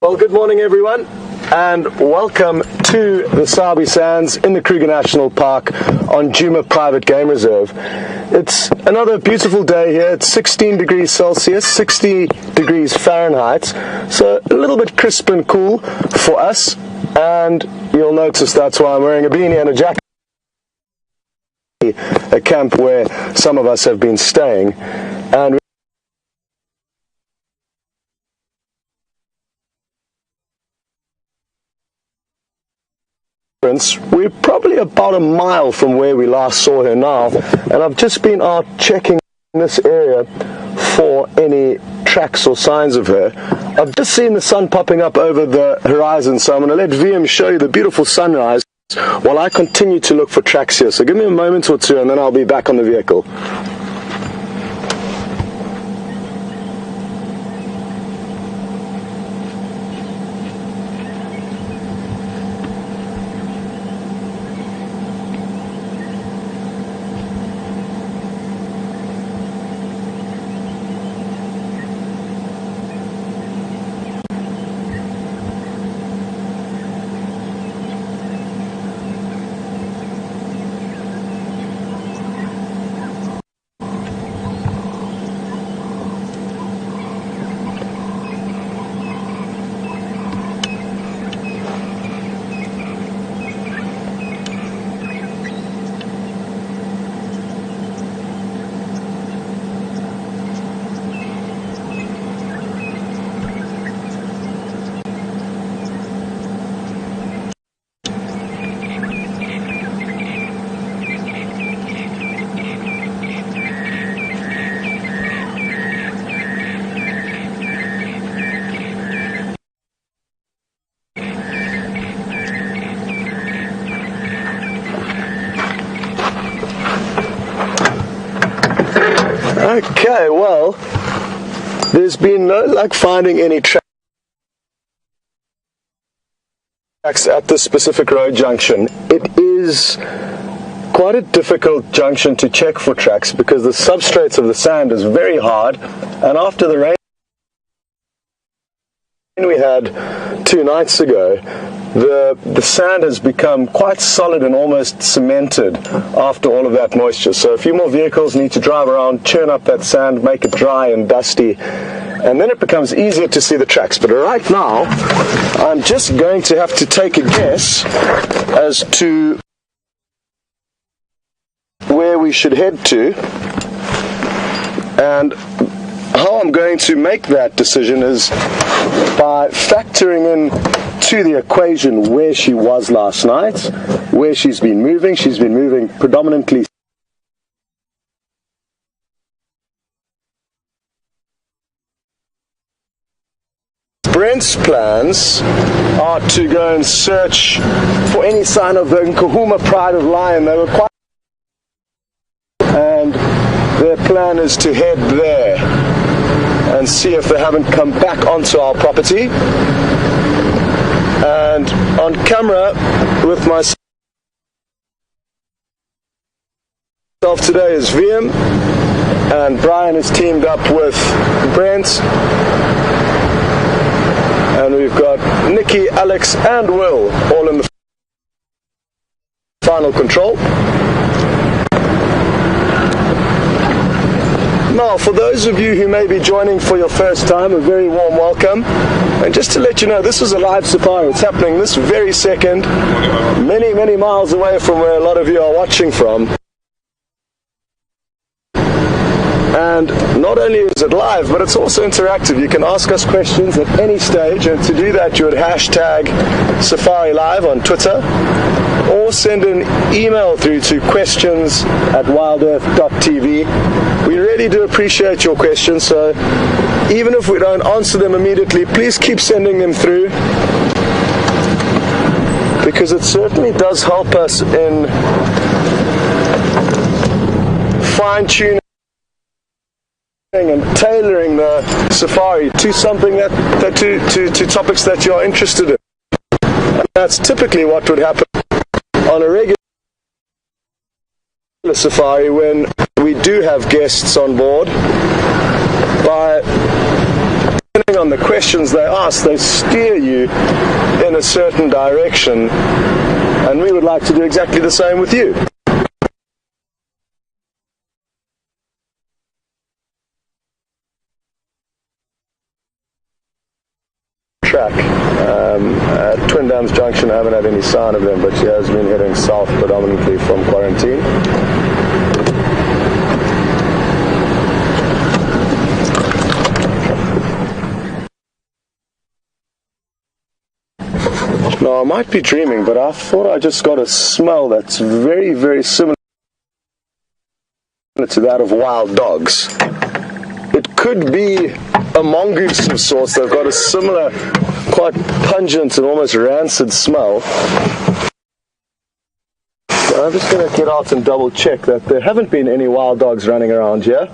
Well, good morning everyone, and welcome to the Sabi Sands in the Kruger National Park on Djuma Private Game Reserve. It's another beautiful day here. It's 16 degrees Celsius, 60 degrees Fahrenheit, so a little bit crisp and cool for us, and you'll notice that's why I'm wearing a beanie and a jacket. A camp where some of us have been staying, and we're probably about a mile from where we last saw her now, and I've just been out checking this area for any tracks or signs of her. I've just seen the sun popping up over the horizon, so I'm going to let VM show you the beautiful sunrise while I continue to look for tracks here. So give me a moment or two and then I'll be back on the vehicle. Okay, well, there's been no luck finding any tracks at this specific road junction. It is quite a difficult junction to check for tracks because the substrates of the sand is very hard, and after the rain we had 2 nights ago, the sand has become quite solid and almost cemented after all of that moisture. So a few more vehicles need to drive around, churn up that sand, make it dry and dusty, and then it becomes easier to see the tracks. But right now, I'm just going to have to take a guess as to where we should head to, and how I'm going to make that decision is by factoring in to the equation where she was last night, where she's been moving. She's been moving predominantly Brent's plans are to go and search for any sign of the Nkuhuma Pride of Lion. They were quite, and their plan is to head there and see if they haven't come back onto our property. And on camera with myself today is VM, and Brian is teamed up with Brent, and we've got Nikki, Alex and Will all in the final control. Now, for those of you who may be joining for your first time, a very warm welcome. And just to let you know, this is a live safari. It's happening this very second, many, many miles away from where a lot of you are watching from. And not only is it live, but it's also interactive. You can ask us questions at any stage, and to do that you would hashtag Safari Live on Twitter, or send an email through to questions@WildEarthTV. We really do appreciate your questions, so even if we don't answer them immediately, please keep sending them through. because it certainly does help us in fine-tuning and tailoring the safari to something to topics that you are interested in. And that's typically what would happen on a regular safari when we do have guests on board. By depending on the questions they ask, they steer you in a certain direction, and we would like to do exactly the same with you. Track at Twin Dams Junction. I haven't had any sign of them, but she has been heading south predominantly from quarantine. Now I might be dreaming, but I thought I just got a smell that's very, very similar to that of wild dogs. It could be a mongoose of sorts. They've got a similar, quite pungent and almost rancid smell. So I'm just going to get out and double check that there haven't been any wild dogs running around here.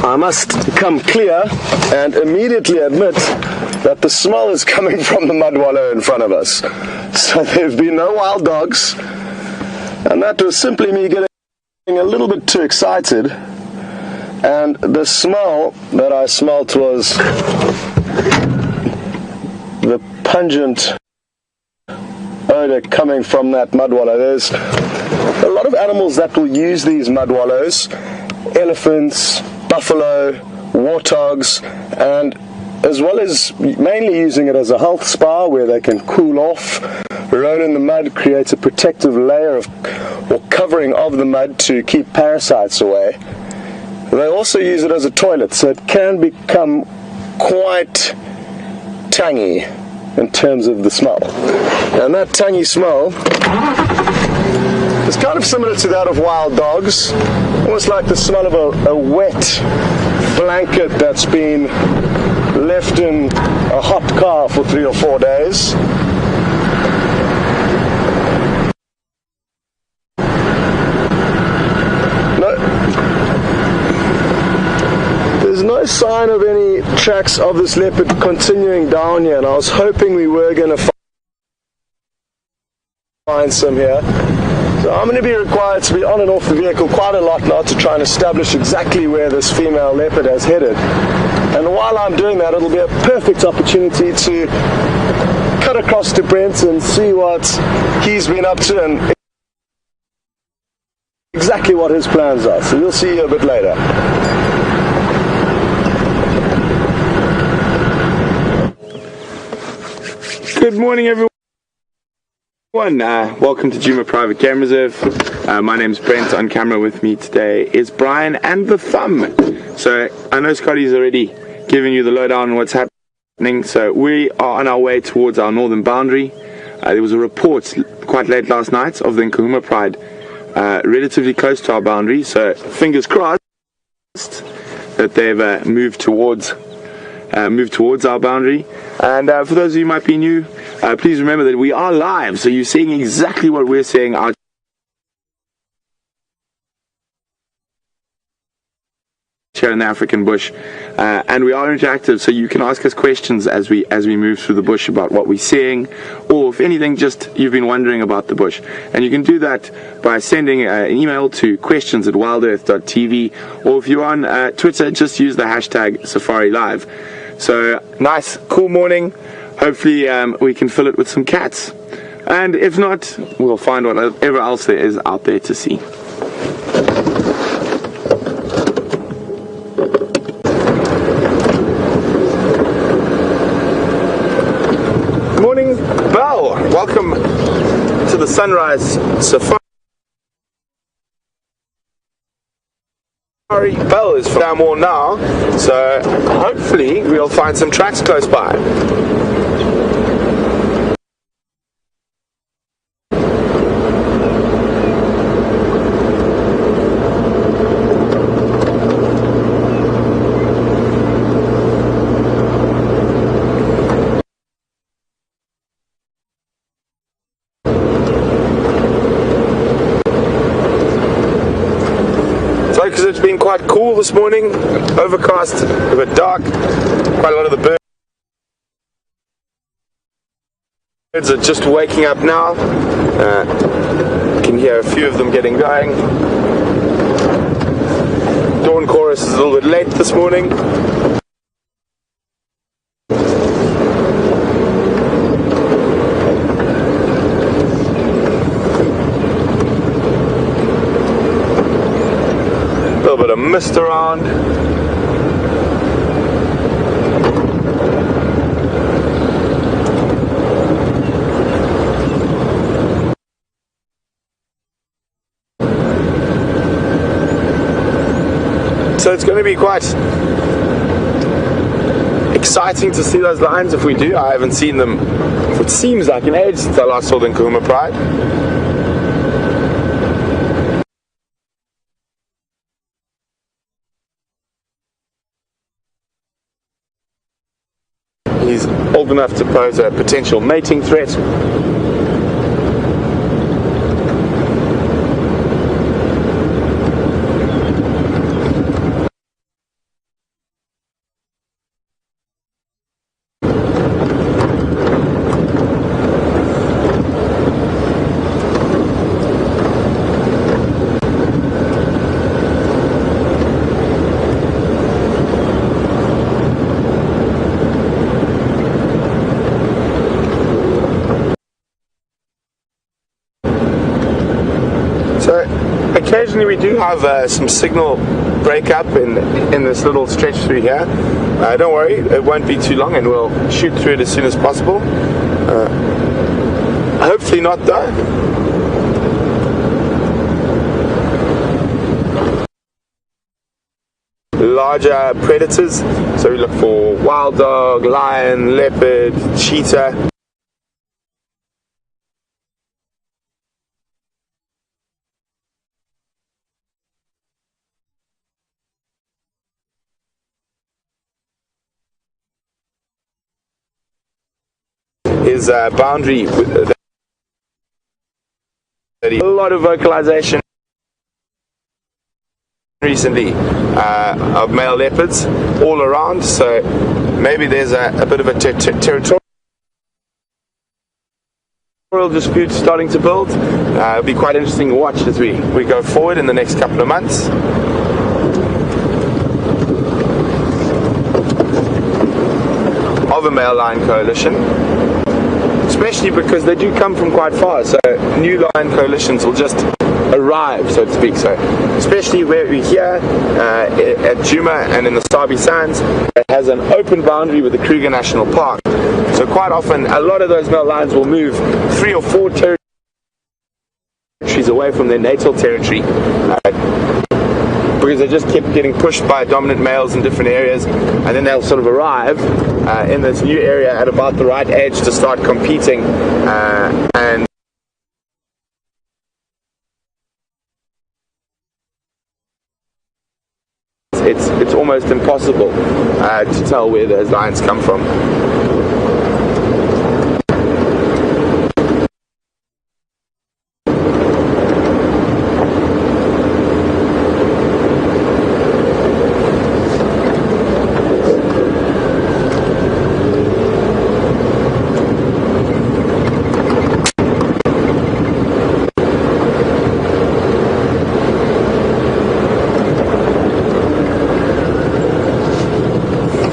I must come clear and immediately admit that the smell is coming from the mud wallow in front of us. So there have been no wild dogs, and that was simply me getting a little bit too excited. And the smell that I smelt was the pungent odor coming from that mud wallow. There's a lot of animals that will use these mud wallows: elephants, buffalo, warthogs, and as well as mainly using it as a health spa where they can cool off, roll in the mud, create a protective layer of or covering of the mud to keep parasites away. They also use it as a toilet, so it can become quite tangy in terms of the smell. And that tangy smell is kind of similar to that of wild dogs, almost like the smell of a wet blanket that's been left in a hot car for 3 or 4 days. There's no sign of any tracks of this leopard continuing down here, and I was hoping we were going to find some here. So I'm going to be required to be on and off the vehicle quite a lot now to try and establish exactly where this female leopard has headed. And while I'm doing that, it'll be a perfect opportunity to cut across to Brent and see what he's been up to and exactly what his plans are. So we'll see you a bit later. Good morning, everyone. Welcome to Djuma Private Game Reserve. My name's Brent. On camera with me today is Brian and the Thumb. So I know Scotty's already given you the lowdown on what's happening. So we are on our way towards our northern boundary. There was a report quite late last night of the Djuma Pride relatively close to our boundary. So fingers crossed that they've moved towards our boundary. And for those of you who might be new, please remember that we are live, so you're seeing exactly what we're seeing out here in the African bush, and we are interactive, so you can ask us questions as we move through the bush about what we're seeing, or if anything, just you've been wondering about the bush. And you can do that by sending an email to questions@WildEarthTV, or if you're on Twitter, just use the hashtag #SafariLive. So nice, cool morning. Hopefully we can fill it with some cats, and if not, we'll find whatever else there is out there to see. welcome to the Sunrise Safari. Bell is for more now, so hopefully we'll find some tracks close by. Because it's been quite cool this morning, overcast, a bit dark, quite a lot of the birds are just waking up now. You can hear a few of them getting going. Dawn chorus is a little bit late this morning. A little bit of mist around. So it's going to be quite exciting to see those lions if we do. I haven't seen them for it seems like an age since I last saw them in Djuma Pride. He's old enough to pose a potential mating threat. So occasionally we do have some signal breakup in this little stretch through here. Don't worry, it won't be too long and we'll shoot through it as soon as possible. Hopefully not though. Larger predators, so we look for wild dog, lion, leopard, cheetah. His boundary with a lot of vocalization recently of male leopards all around, so maybe there's a bit of a territorial dispute starting to build. It'll be quite interesting to watch as we go forward in the next couple of months. Of a male lion coalition, especially because they do come from quite far, so new lion coalitions will just arrive, so to speak. So especially where we're here at Djuma and in the Sabi Sands, it has an open boundary with the Kruger National Park, so quite often a lot of those male lions will move 3 or 4 territories away from their natal territory, because they just keep getting pushed by dominant males in different areas, and then they'll sort of arrive in this new area at about the right age to start competing, and it's almost impossible to tell where those lions come from.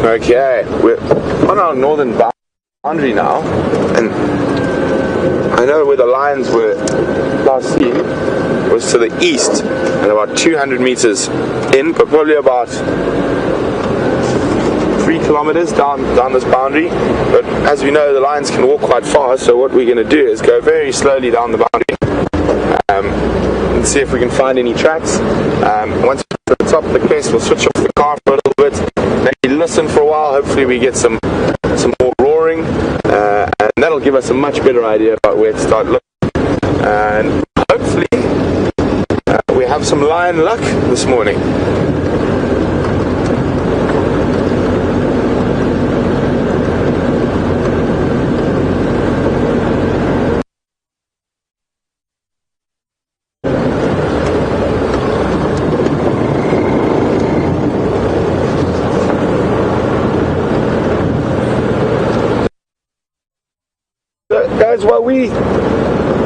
Okay, we're on our northern boundary now, and I know where the lions were last seen was to the east and about 200 meters in, but probably about 300 3 kilometers down this boundary, but as we know, the lions can walk quite fast, so what we're going to do is go very slowly down the boundary and see if we can find any tracks. Once we're at the top of the crest, we'll switch off the car for a little bit, maybe listen for a while. Hopefully we get some more roaring, and that'll give us a much better idea about where to start looking, and hopefully we have some lion luck this morning. Guys, while we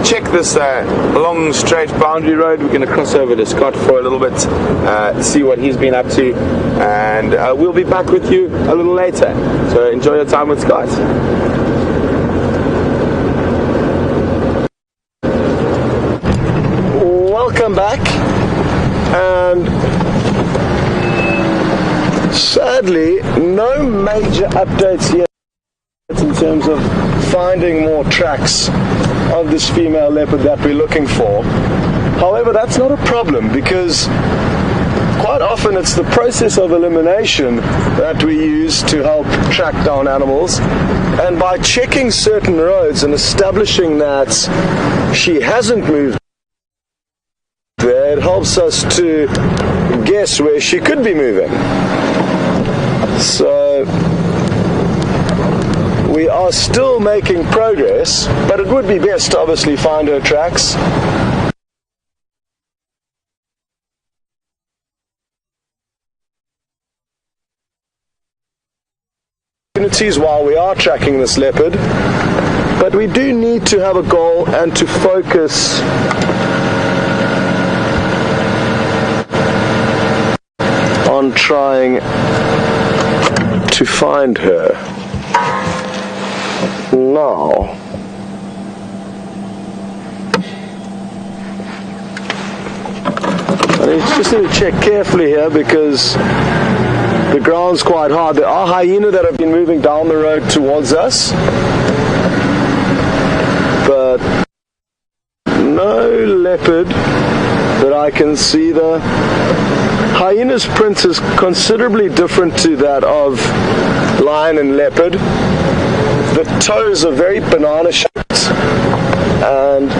check this long straight boundary road, we're going to cross over to Scott for a little bit, see what he's been up to, and we'll be back with you a little later. So enjoy your time with Scott. Welcome back, and sadly no major updates yet in terms of finding more tracks of this female leopard that we're looking for. However, that's not a problem, because quite often it's the process of elimination that we use to help track down animals, and by checking certain roads and establishing that she hasn't moved there, it helps us to guess where she could be moving. So we are still making progress, but it would be best to obviously find her tracks. Opportunities while we are tracking this leopard, but we do need to have a goal and to focus on trying to find her. Now, I just need to check carefully here because the ground's quite hard. There are hyena that have been moving down the road towards us, but no leopard that I can see. The hyena's print is considerably different to that of lion and leopard. The toes are very banana shaped, and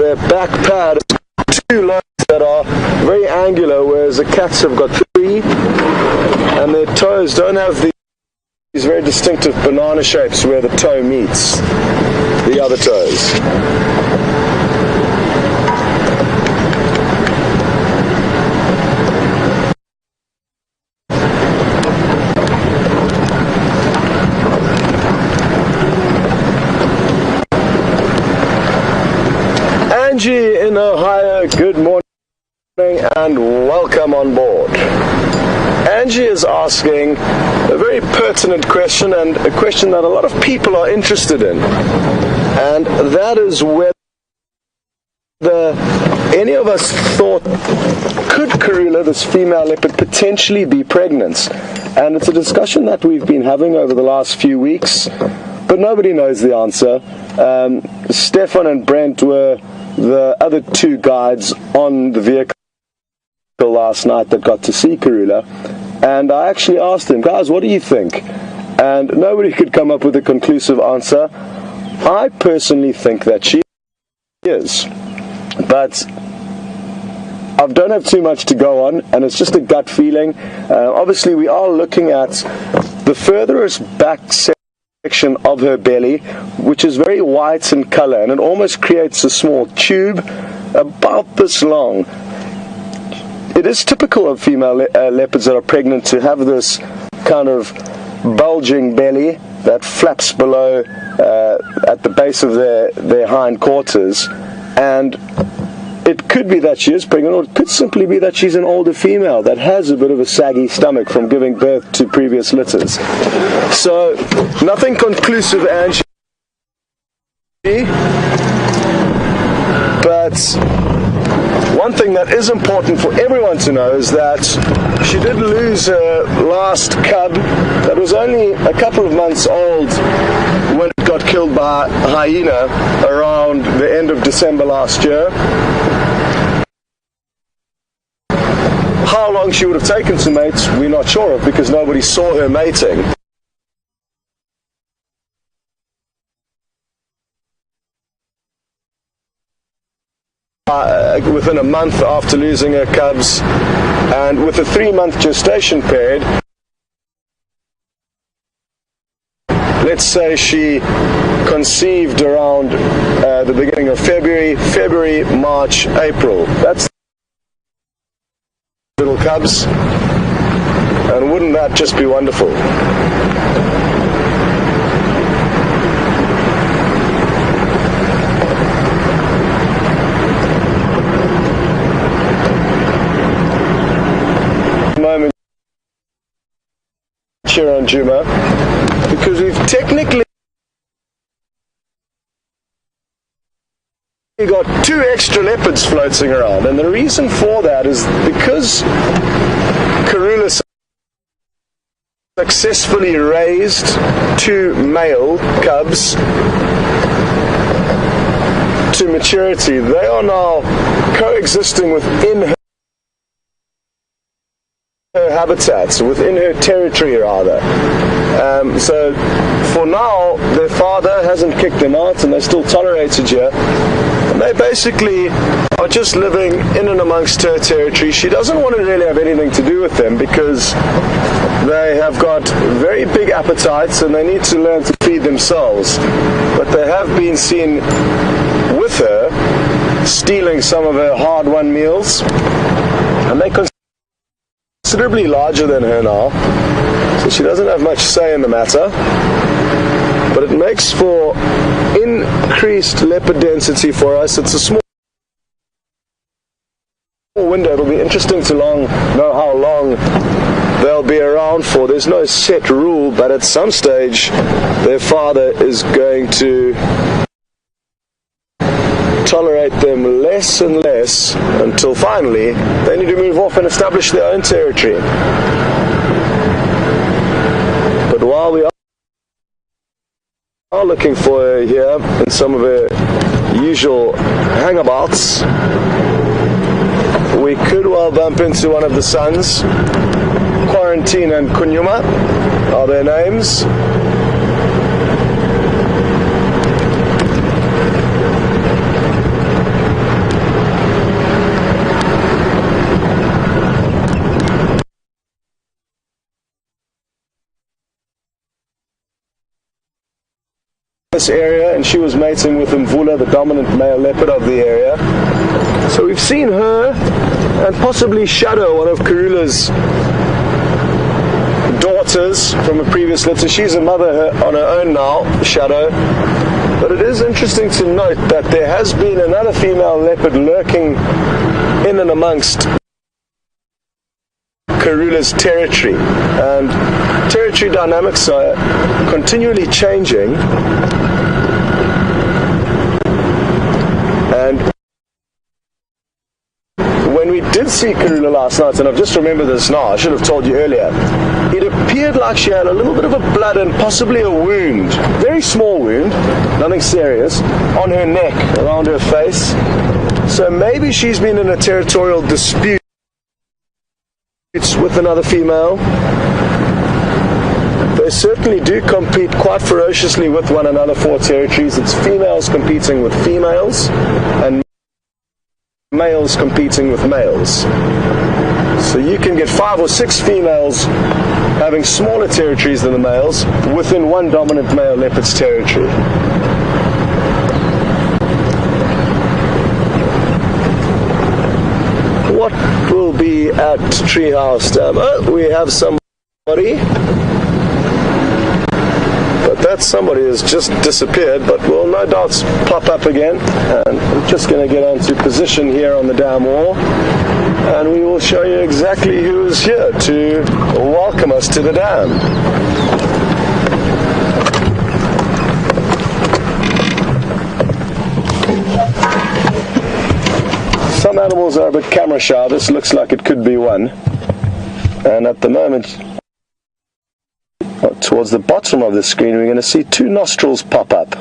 their back pad is 2 lobes that are very angular, whereas the cats have got 3, and their toes don't have these very distinctive banana shapes where the toe meets the other toes. Angie in Ohio, good morning and welcome on board. Angie is asking a very pertinent question, and a question that a lot of people are interested in, and that is whether any of us thought, could Karula, this female leopard, potentially be pregnant? And it's a discussion that we've been having over the last few weeks, but nobody knows the answer. Stefan and Brent were the other 2 guides on the vehicle last night that got to see Karula, and I actually asked them, guys, what do you think? And nobody could come up with a conclusive answer. I personally think that she is, but I don't have too much to go on, and it's just a gut feeling. Obviously we are looking at the furthest back section of her belly, which is very white in color, and it almost creates a small tube about this long. It is typical of female leopards that are pregnant to have this kind of bulging belly that flaps below at the base of their hind quarters, and it could be that she is pregnant, or it could simply be that she's an older female that has a bit of a saggy stomach from giving birth to previous litters. So, nothing conclusive, Angie, but one thing that is important for everyone to know is that she did lose her last cub that was only a couple of months old when it got killed by a hyena around the end of December last year. How long she would have taken to mate, we're not sure of, because nobody saw her mating. Within a month after losing her cubs, and with a 3-month gestation period, let's say she conceived around the beginning of February, March, April. That's little cubs, and wouldn't that just be wonderful? Moment here on Djuma, because we've technically got 2 extra leopards floating around, and the reason for that is because Karula successfully raised 2 male cubs to maturity. They are now coexisting within her habitats, within her territory rather. So for now, their father hasn't kicked them out, and they're still tolerated here. And they basically are just living in and amongst her territory. She doesn't want to really have anything to do with them because they have got very big appetites and they need to learn to feed themselves. But they have been seen with her stealing some of her hard-won meals, and they considerably larger than her now, so she doesn't have much say in the matter, but it makes for increased leopard density for us. It's a small window. It'll be interesting to know how long they'll be around for. There's no set rule, but at some stage their father is going to tolerate them less and less until finally they need to move off and establish their own territory. But while we are looking for her here in some of her usual hangabouts, we could well bump into one of the sons. Quarantine and Djuma are their names. This area, and she was mating with Mvula, the dominant male leopard of the area. So we've seen her and possibly Shadow, one of Karula's daughters from a previous litter. She's a mother on her own now, Shadow. But it is interesting to note that there has been another female leopard lurking in and amongst Karula's territory, and territory dynamics are continually changing. And when we did see Karula last night, and I've just remembered this now, I should have told you earlier, it appeared like she had a little bit of a blood and possibly a wound, very small wound, nothing serious, on her neck, around her face. So maybe she's been in a territorial dispute with another female. They certainly do compete quite ferociously with one another for territories. It's females competing with females and males competing with males. So you can get 5 or 6 females having smaller territories than the males within one dominant male leopard's territory. What will be at Treehouse Dam? Oh, we have somebody. But that somebody has just disappeared, but will no doubt pop up again. And I'm just going to get onto position here on the dam wall, and we will show you exactly who is here to welcome us to the dam. Some animals are a bit camera shy. This looks like it could be one, and at the moment towards the bottom of the screen, we're going to see two nostrils pop up.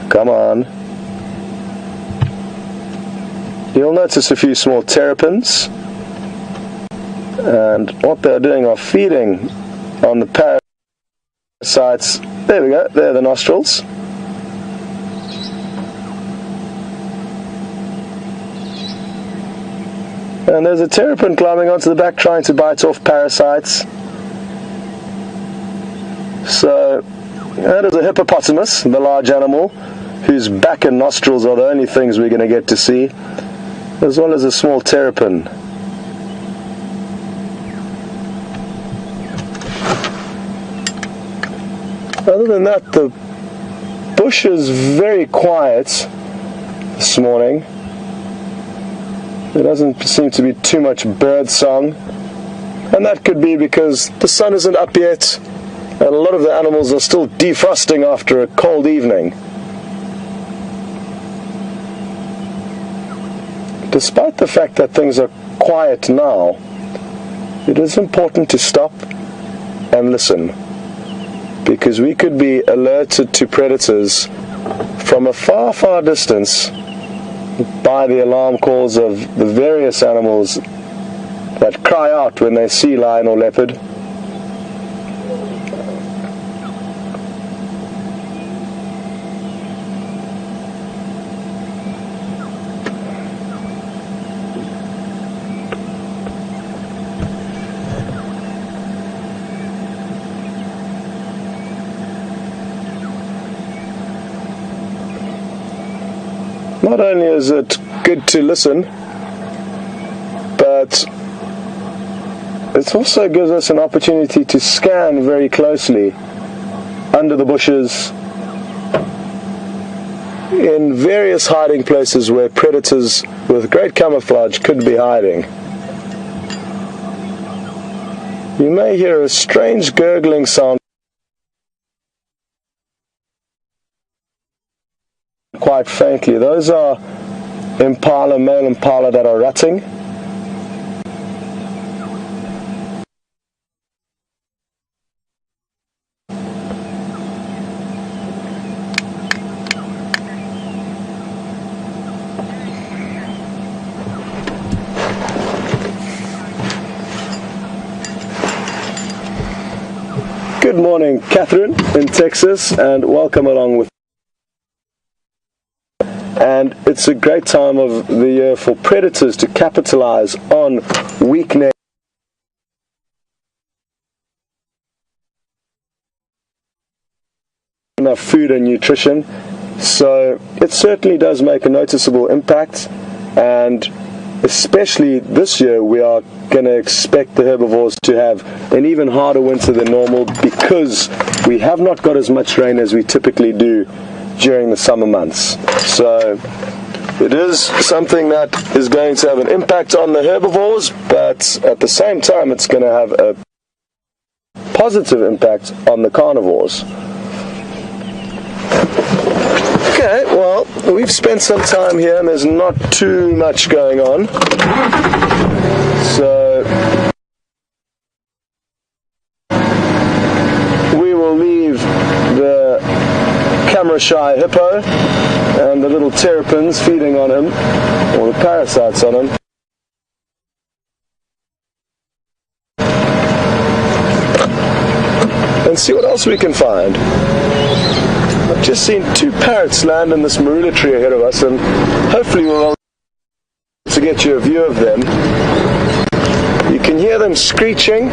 Come on. You'll notice a few small terrapins, and what they're doing are feeding on the parasites. There we go, there are the nostrils. And there's a terrapin climbing onto the back trying to bite off parasites. So that is a hippopotamus, the large animal, whose back and nostrils are the only things we're going to get to see, as well as a small terrapin. Other than that, the bush is very quiet this morning. There doesn't seem to be too much bird song, and that could be because the sun isn't up yet, and a lot of the animals are still defrosting after a cold evening. Despite the fact that things are quiet now, it is important to stop and listen, because we could be alerted to predators from a far, far distance by the alarm calls of the various animals that cry out when they see lion or leopard. Not only is it good to listen, but it also gives us an opportunity to scan very closely under the bushes, in various hiding places where predators with great camouflage could be hiding. You may hear a strange gurgling sound quite faintly. Those are impala, male impala that are rutting. Good morning, Catherine in Texas, and welcome along with. And it's a great time of the year for predators to capitalize on weakness. Enough food and nutrition, so it certainly does make a noticeable impact, and especially this year we are going to expect the herbivores to have an even harder winter than normal, because we have not got as much rain as we typically do during the summer months. So it is something that is going to have an impact on the herbivores, but at the same time it's going to have a positive impact on the carnivores. Okay, well, we've spent some time here and there's not too much going on. So we will leave the camera-shy hippo and the little terrapins feeding on him, or the parasites on him. And see what else we can find. I've just seen two parrots land in this marula tree ahead of us, and hopefully we'll be able to get you a view of them. You can hear them screeching.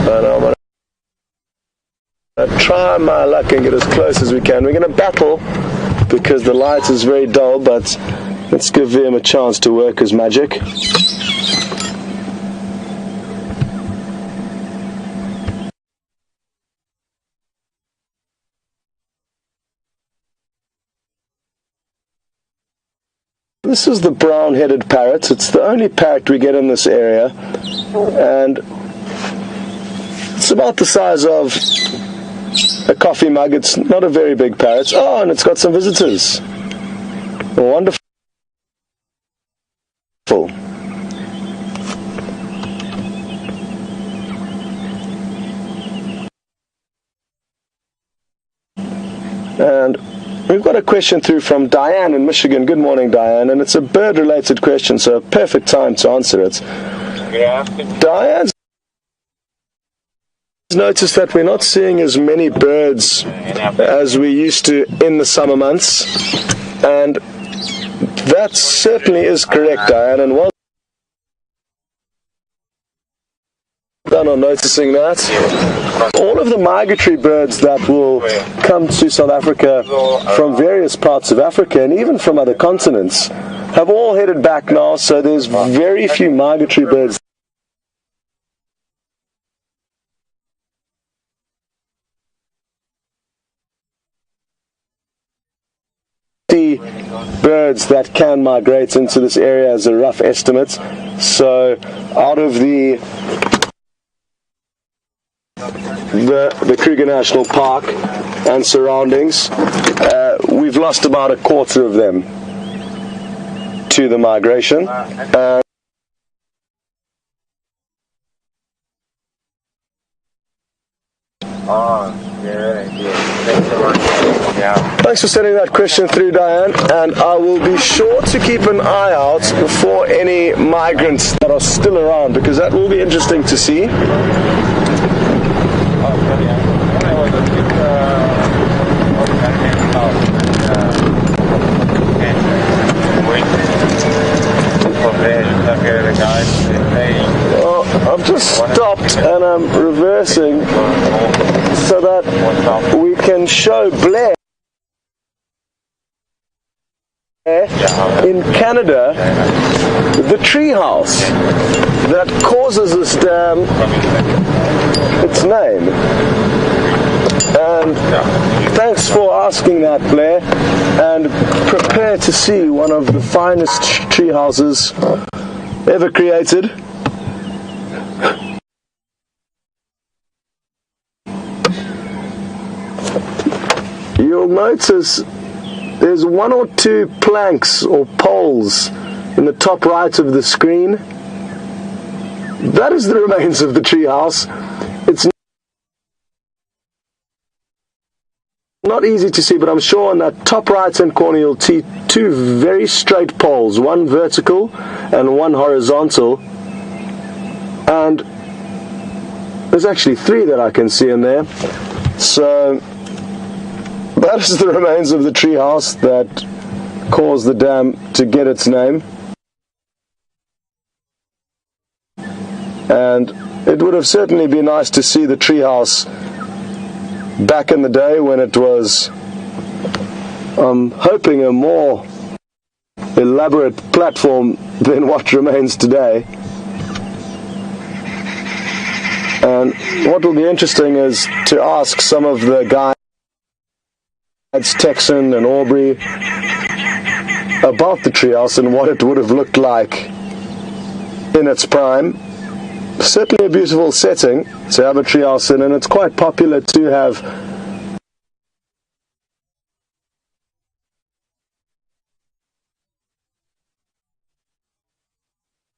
And I'm going to try my luck and get as close as we can. We're going to battle because the light is very dull, but let's give him a chance to work his magic. This is the brown-headed parrot. It's the only parrot we get in this area, and it's about the size of a coffee mug. It's not a very big parrot. Oh, and it's got some visitors. Wonderful. And we've got a question through from Diane in Michigan. Good morning, Diane. And it's a bird-related question, so a perfect time to answer it. Diane's noticed that we're not seeing as many birds as we used to in the summer months. And that certainly is correct, Diane. And well done on noticing that. All of the migratory birds that will come to South Africa from various parts of Africa and even from other continents have all headed back now, so there's very few migratory birds. Birds that can migrate into this area as a rough estimate. So out of the Kruger National Park and surroundings, we've lost about a quarter of them to the migration. Thanks for sending that question through, Diane, and I will be sure to keep an eye out for any migrants that are still around, because that will be interesting to see. Well, I've just stopped and I'm reversing so that we can show Blair in Canada the tree house that causes this dam its name. And thanks for asking that, Blair, and prepare to see one of the finest tree houses ever created. You'll notice there's one or two planks or poles in the top right of the screen. That is the remains of the tree house. It's not easy to see, but I'm sure on that top right hand corner you'll see two very straight poles, one vertical and one horizontal, and there's actually three that I can see in there. So that is the remains of the tree house that caused the dam to get its name. And it would have certainly been nice to see the tree house back in the day when it was, I'm hoping, a more elaborate platform than what remains today. And what will be interesting is to ask some of the guides, Texan and Aubrey, about the treehouse and what it would have looked like in its prime. Certainly a beautiful setting to have a treehouse in, and it's quite popular to have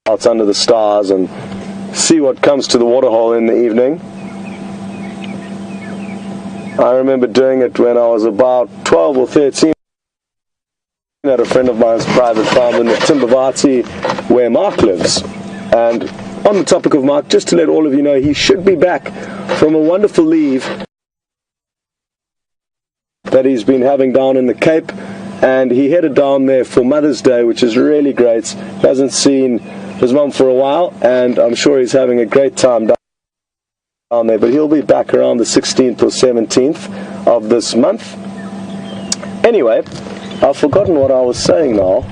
out under the stars and see what comes to the waterhole in the evening. I remember doing it when I was about 12 or 13 at a friend of mine's private farm in the Timbavati where Mark lives. And on the topic of Mark, just to let all of you know, he should be back from a wonderful leave that he's been having down in the Cape, and he headed down there for Mother's Day, which is really great. He hasn't seen his mum for a while, and I'm sure he's having a great time down there, but he'll be back around the 16th or 17th of this month. Anyway, I've forgotten what I was saying now,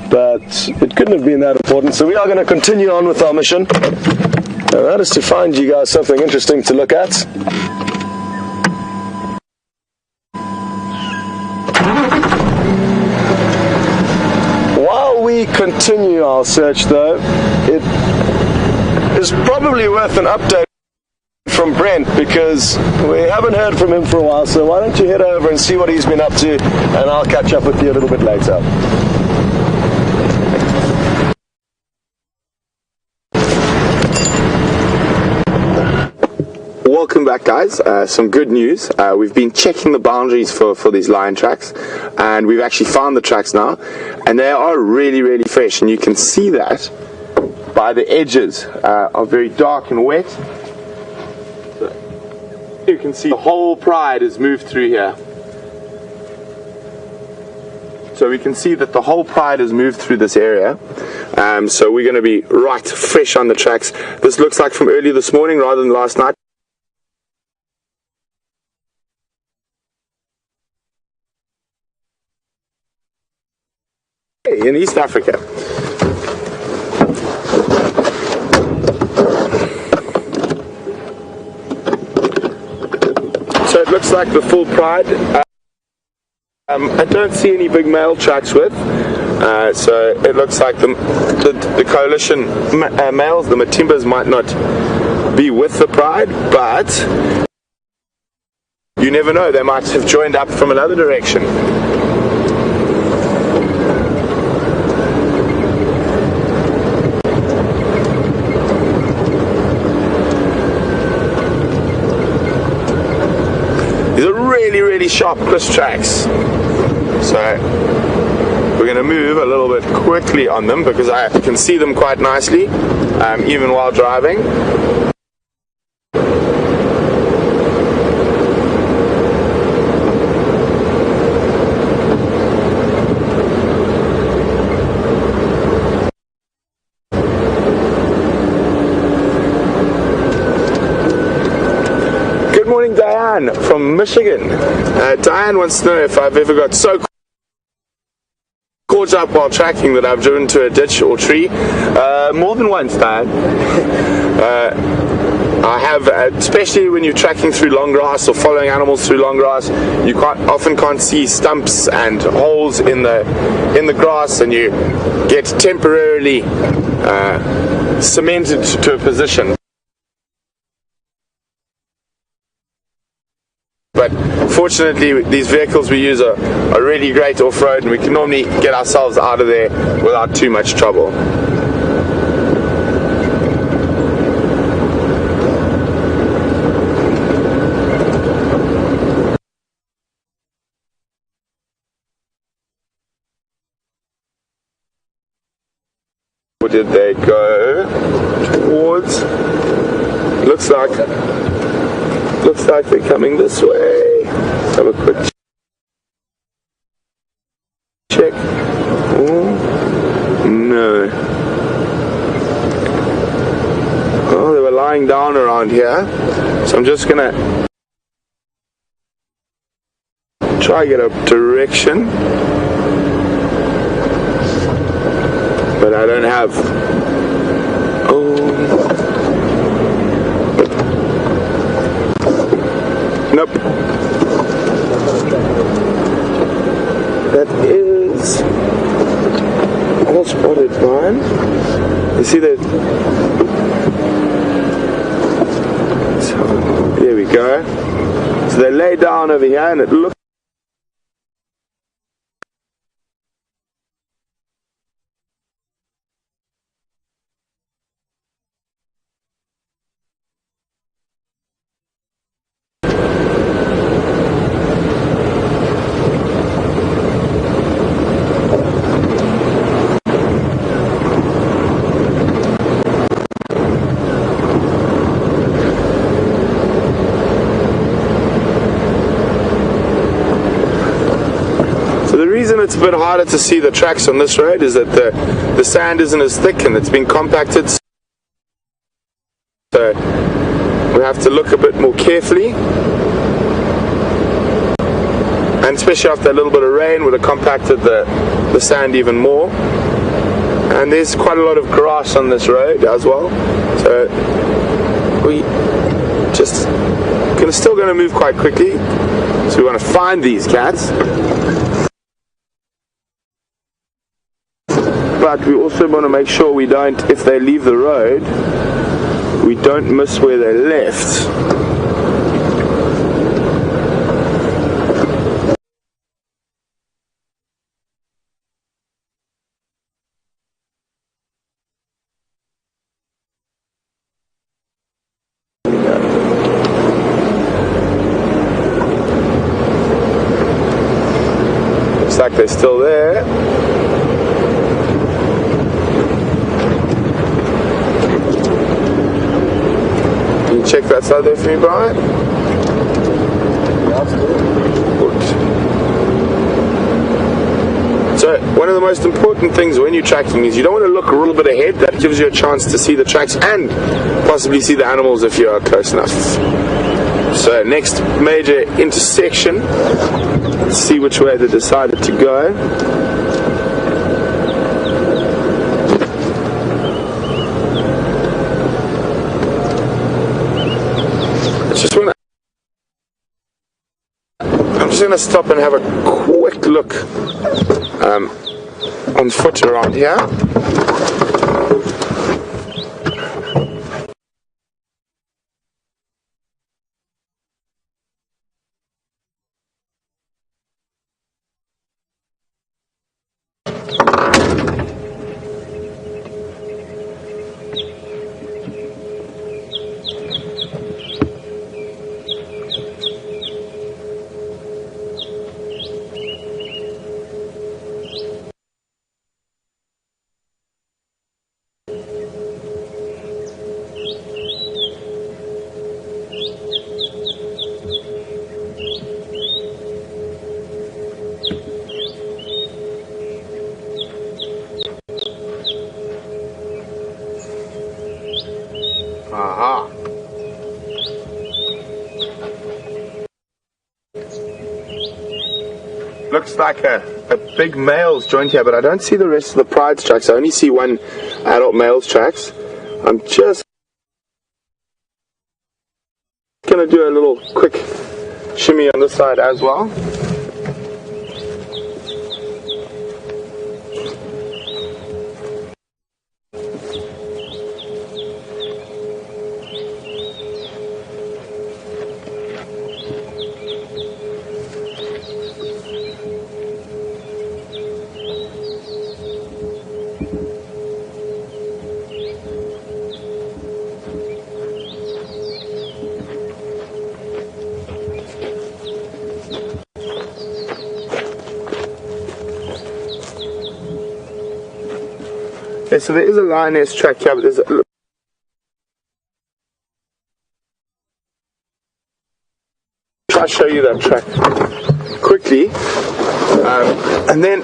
but it couldn't have been that important, so we are going to continue on with our mission, and that is to find you guys something interesting to look at. While we continue our search, though, it is probably worth an update from from Brent because we haven't heard from him for a while, so why don't you head over and see what he's been up to, and I'll catch up with you a little bit later. Welcome back, guys. Some good news. We've been checking the boundaries for these lion tracks, and we've actually found the tracks now, and they are really, really fresh, and you can see that by the edges are very dark and wet. So you can see the whole pride has moved through here. So we can see that the whole pride has moved through this area. So we're going to be right fresh on the tracks. This looks like from early this morning rather than last night. In East Africa. So it looks like the full pride. I don't see any big male tracks with, so it looks like the coalition males, the Matimbas, might not be with the pride, but you never know, they might have joined up from another direction. These are really, really sharp, crisp tracks. So we're going to move a little bit quickly on them because I can see them quite nicely, even while driving. Diane from Michigan. Diane wants to know if I've ever got so caught up while tracking that I've driven to a ditch or tree. More than once, Diane. I have, especially when you're tracking through long grass or following animals through long grass, you often can't see stumps and holes in the grass, and you get temporarily cemented to a position. But fortunately, these vehicles we use are really great off-road, and we can normally get ourselves out of there without too much trouble. Where did they go? Towards? Looks like they're coming this way. Let's have a quick check. Oh, no. Oh, they were lying down around here. So I'm just gonna try to get a direction. But I don't have. Nope. That is all spotted fine. You see that? So, there we go. So they lay down over here, and it looks. It's a bit harder to see the tracks on this road is that the sand isn't as thick and it's been compacted, so we have to look a bit more carefully, and especially after a little bit of rain would have compacted the sand even more. And there's quite a lot of grass on this road as well, so we just still going to move quite quickly. So we want to find these cats. But we also want to make sure if they leave the road, we don't miss where they left. they're still there. Can you check that side there for me, Brian? Good. So one of the most important things when you're tracking is you don't want to look a little bit ahead. That gives you a chance to see the tracks and possibly see the animals if you are close enough. So next major intersection, let's see which way they decided to go. I'm just going to stop and have a quick look on foot around here. Aha. Looks like a big male's joint here, but I don't see the rest of the pride's tracks. I only see one adult male's tracks. I'm just going to do a little quick shimmy on this side as well. Okay, so there is a lioness track here, but there's a... Try to show you that track quickly, and then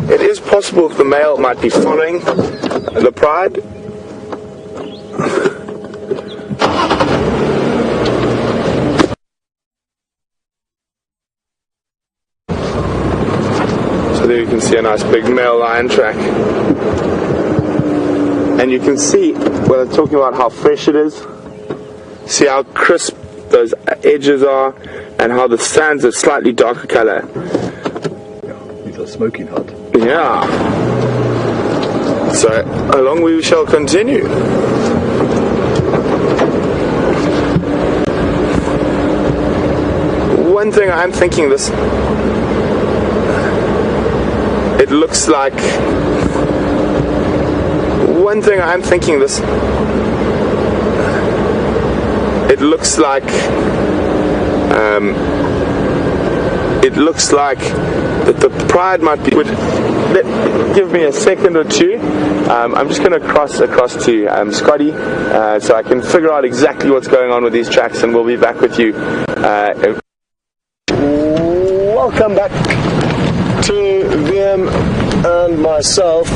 it is possible that the male might be following the pride. So there you can see a nice big male lion track. And you can see, when I'm talking about how fresh it is, see how crisp those edges are, and how the sand's a slightly darker color. Yeah, these are smoking hot. Yeah. So, along we shall continue. One thing I'm thinking this... It looks like... One thing I'm thinking this... It looks like... It looks like that the pride might be... Give me a second or two. I'm just going to cross across to Scotty so I can figure out exactly what's going on with these tracks, and we'll be back with you. Welcome back to VM and myself.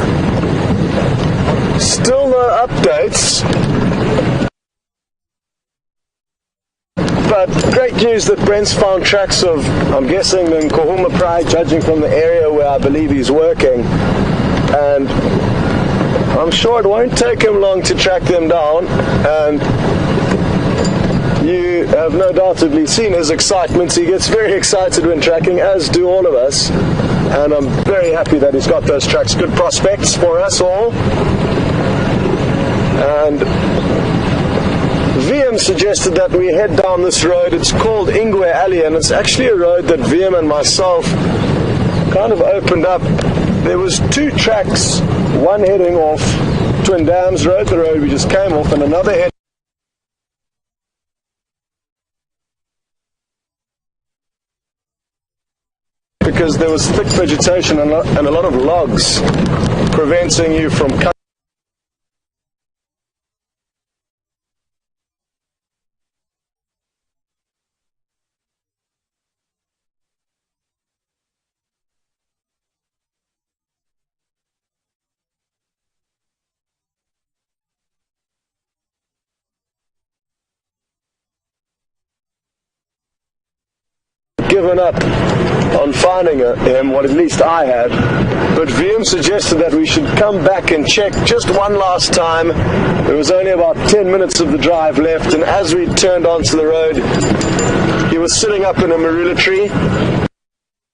Still no updates, but great news that Brent's found tracks of, I'm guessing, the Nkuhuma Pride, judging from the area where I believe he's working, and I'm sure it won't take him long to track them down, and you have no doubtedly seen his excitement. He gets very excited when tracking, as do all of us, and I'm very happy that he's got those tracks. Good prospects for us all. And VM suggested that we head down this road. It's called Ingwe Alley, and it's actually a road that VM and myself kind of opened up. There was two tracks, one heading off Twin Dams Road, the road we just came off, and another heading because there was thick vegetation and a lot of logs preventing you from given up on finding him, well, at least I had, but VM suggested that we should come back and check just one last time. There was only about 10 minutes of the drive left, and as we turned onto the road, he was sitting up in a marula tree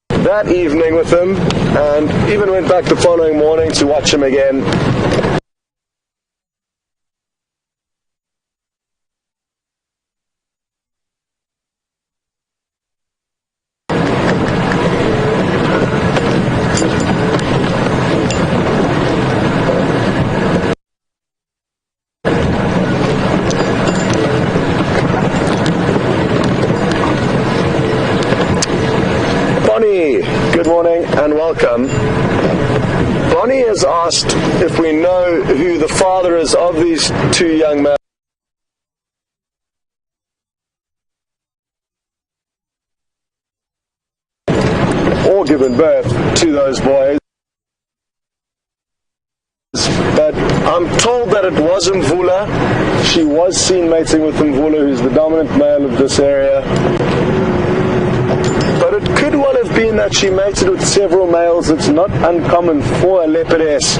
that evening with him, and even went back the following morning to watch him again. Good morning and welcome. Bonnie has asked if we know who the father is of these two young men or given birth to those boys. But I'm told that it was Mvula. She was seen mating with Mvula, who's the dominant male of this area. But it could well have been that she mated with several males. It's not uncommon for a leopardess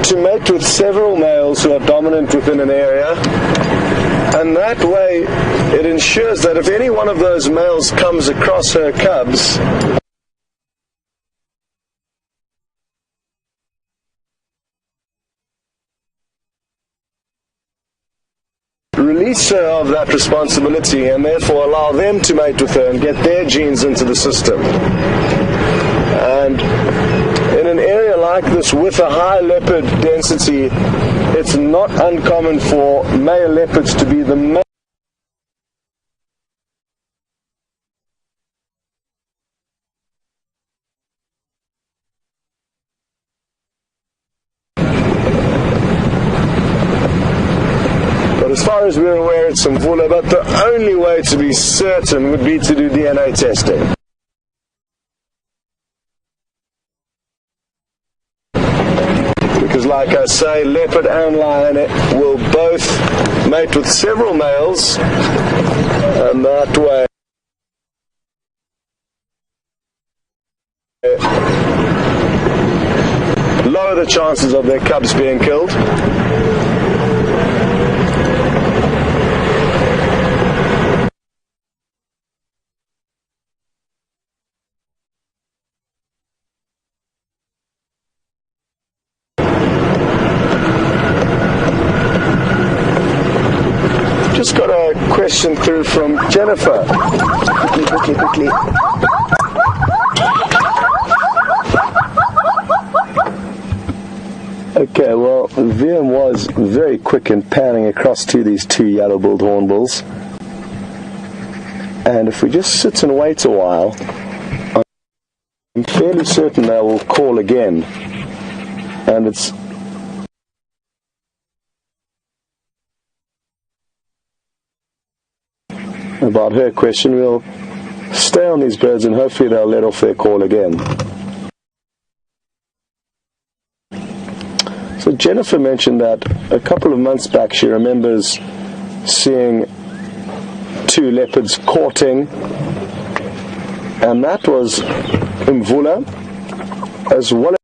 to mate with several males who are dominant within an area. And that way, it ensures that if any one of those males comes across her cubs, release her of that responsibility and therefore allow them to mate with her and get their genes into the system. And in an area like this with a high leopard density, it's not uncommon for male leopards to be the main as far as we're aware, it's Mvula, but the only way to be certain would be to do DNA testing. Because like I say, leopard and lion will both mate with several males, and that way lower the chances of their cubs being killed. Just got a question through from Jennifer. Quickly. Okay, well, VM was very quick in panning across to these two yellow-billed hornbills. And if we just sit and wait a while, I'm fairly certain they will call again. And it's about her question. We'll stay on these birds and hopefully they'll let off their call again. So Jennifer mentioned that a couple of months back she remembers seeing two leopards courting, and that was Mvula as well as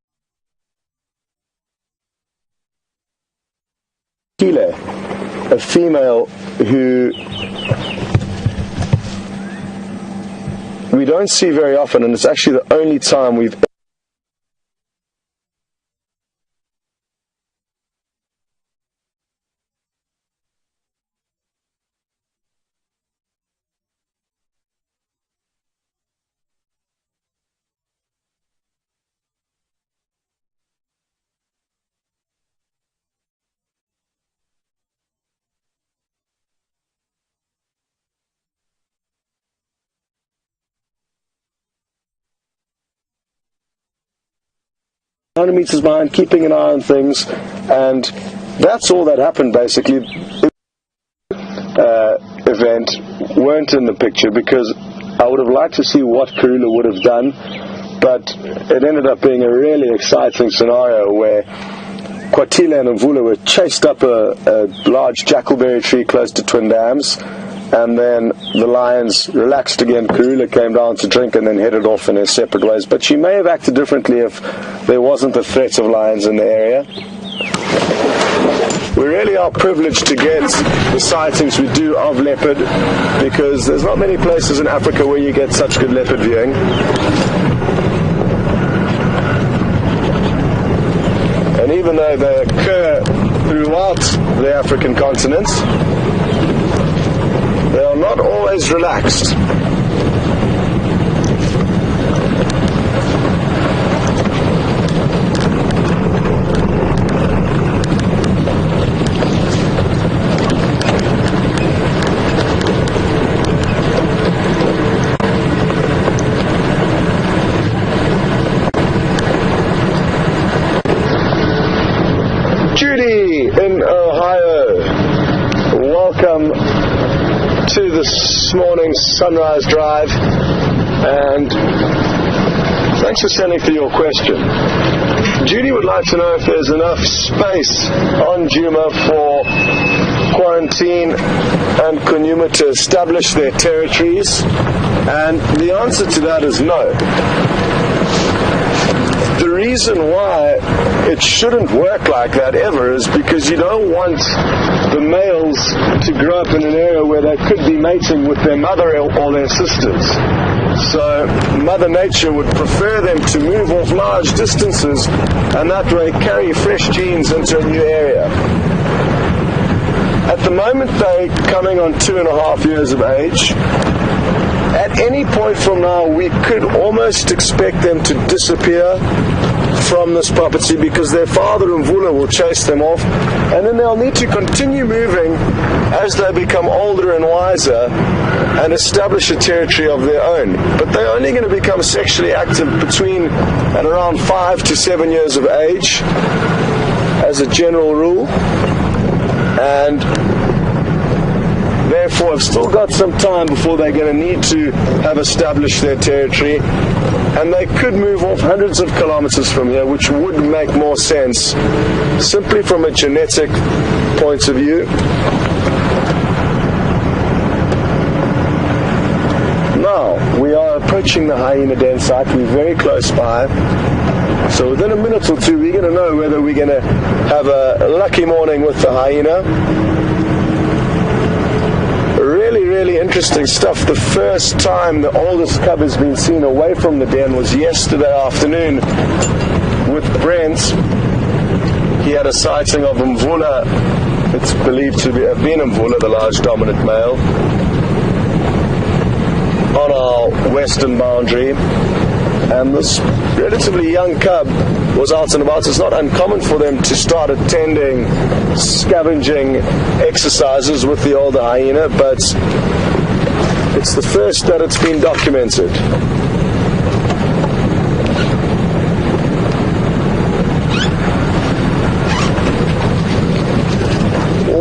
Kile, a female who we don't see very often, and it's actually the only time we've 100 meters behind, keeping an eye on things, and that's all that happened basically. Event weren't in the picture because I would have liked to see what Karula would have done, but it ended up being a really exciting scenario where Kwatile and Mvula were chased up a large jackalberry tree close to Twin Dams, and then the lions relaxed again. Karula came down to drink and then headed off in their separate ways, but she may have acted differently if there wasn't the threat of lions in the area. We really are privileged to get the sightings we do of leopard, because there's not many places in Africa where you get such good leopard viewing. And even though they occur throughout the African continent, they are not always relaxed. Judy in Ohio, welcome to this morning's sunrise drive, and thanks for sending through your question. Judy would like to know if there's enough space on Djuma for Quarantine and Djuma to establish their territories, and the answer to that is no. The reason why it shouldn't work like that ever is because you don't want the males to grow up in an area where they could be mating with their mother or their sisters. So Mother Nature would prefer them to move off large distances and that way carry fresh genes into a new area. At the moment they're coming on 2.5 years of age. At any point from now, we could almost expect them to disappear from this property because their father Mvula will chase them off, and then they'll need to continue moving as they become older and wiser and establish a territory of their own. But they're only going to become sexually active between and around 5 to 7 years of age as a general rule, and therefore have still got some time before they're going to need to have established their territory, and they could move off hundreds of kilometers from here, which would make more sense simply from a genetic point of view. Now we are approaching the hyena den site. We're very close by, so within a minute or two we're going to know whether we're going to have a lucky morning with the hyena. Really interesting stuff. The first time the oldest cub has been seen away from the den was yesterday afternoon with Brent. He had a sighting of Mvula. It's believed to have been Mvula, the large dominant male, on our western boundary. And this relatively young cub was out and about. It's not uncommon for them to start attending scavenging exercises with the older hyena, but it's the first that it's been documented.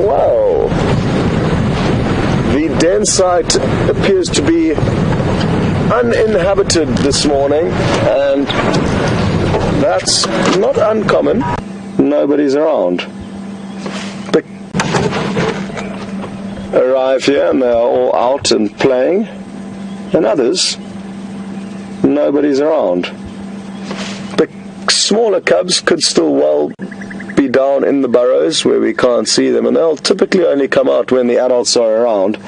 Wow. The den site appears to be uninhabited this morning, and that's not uncommon. Nobody's around. They arrive here and they're all out and playing, and others, nobody's around. The smaller cubs could still well be down in the burrows where we can't see them, and they'll typically only come out when the adults are around.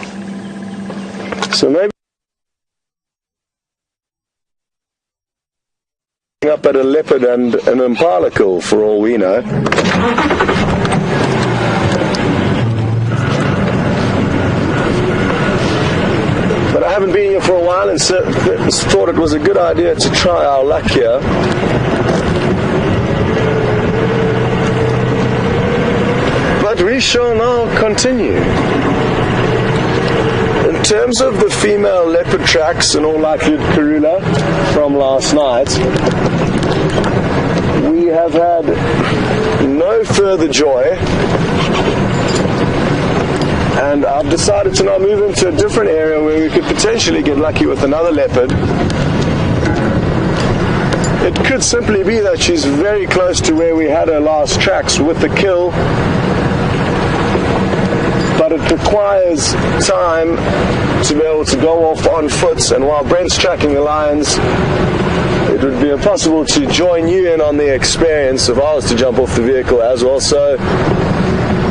So maybe up at a leopard and an impala kill for all we know. But I haven't been here for a while and so thought it was a good idea to try our luck here. But we shall now continue. In terms of the female leopard tracks and all likelihood Karula from last night, we have had no further joy, and I've decided to now move into a different area where we could potentially get lucky with another leopard. It could simply be that she's very close to where we had her last tracks with the kill, but it requires time to be able to go off on foot, and while Brent's tracking the lions, it would be impossible to join you in on the experience if I was to jump off the vehicle as well. So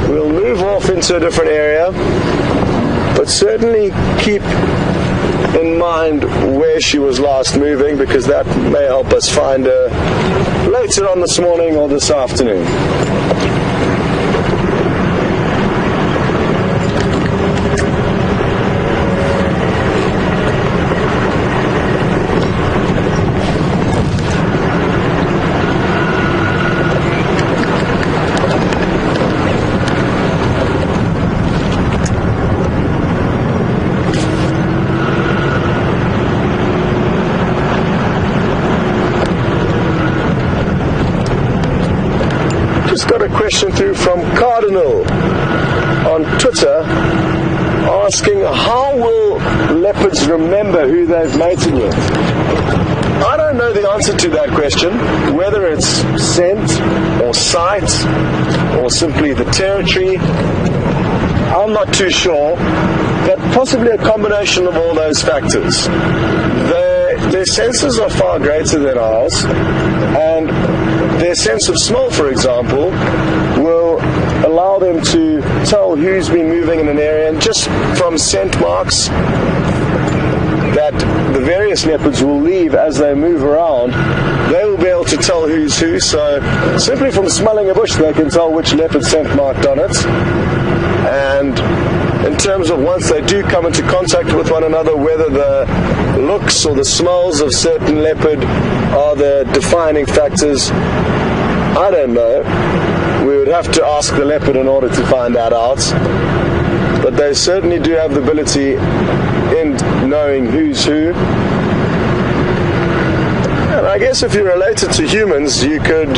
we'll move off into a different area, but certainly keep in mind where she was last moving, because that may help us find her later on this morning or this afternoon. Got a question through from Cardinal on Twitter asking, how will leopards remember who they've mated with? I don't know the answer to that question, whether it's scent or sight or simply the territory. I'm not too sure, but possibly a combination of all those factors. Their senses are far greater than ours, and their sense of smell, for example, will allow them to tell who's been moving in an area, and just from scent marks that the various leopards will leave as they move around, they will be able to tell who's who. So simply from smelling a bush, they can tell which leopard scent marked on it. And in terms of once they do come into contact with one another, whether the looks or the smells of certain leopard are the defining factors, I don't know. We would have to ask the leopard in order to find that out. But they certainly do have the ability in knowing who's who. And I guess if you're related to humans, you could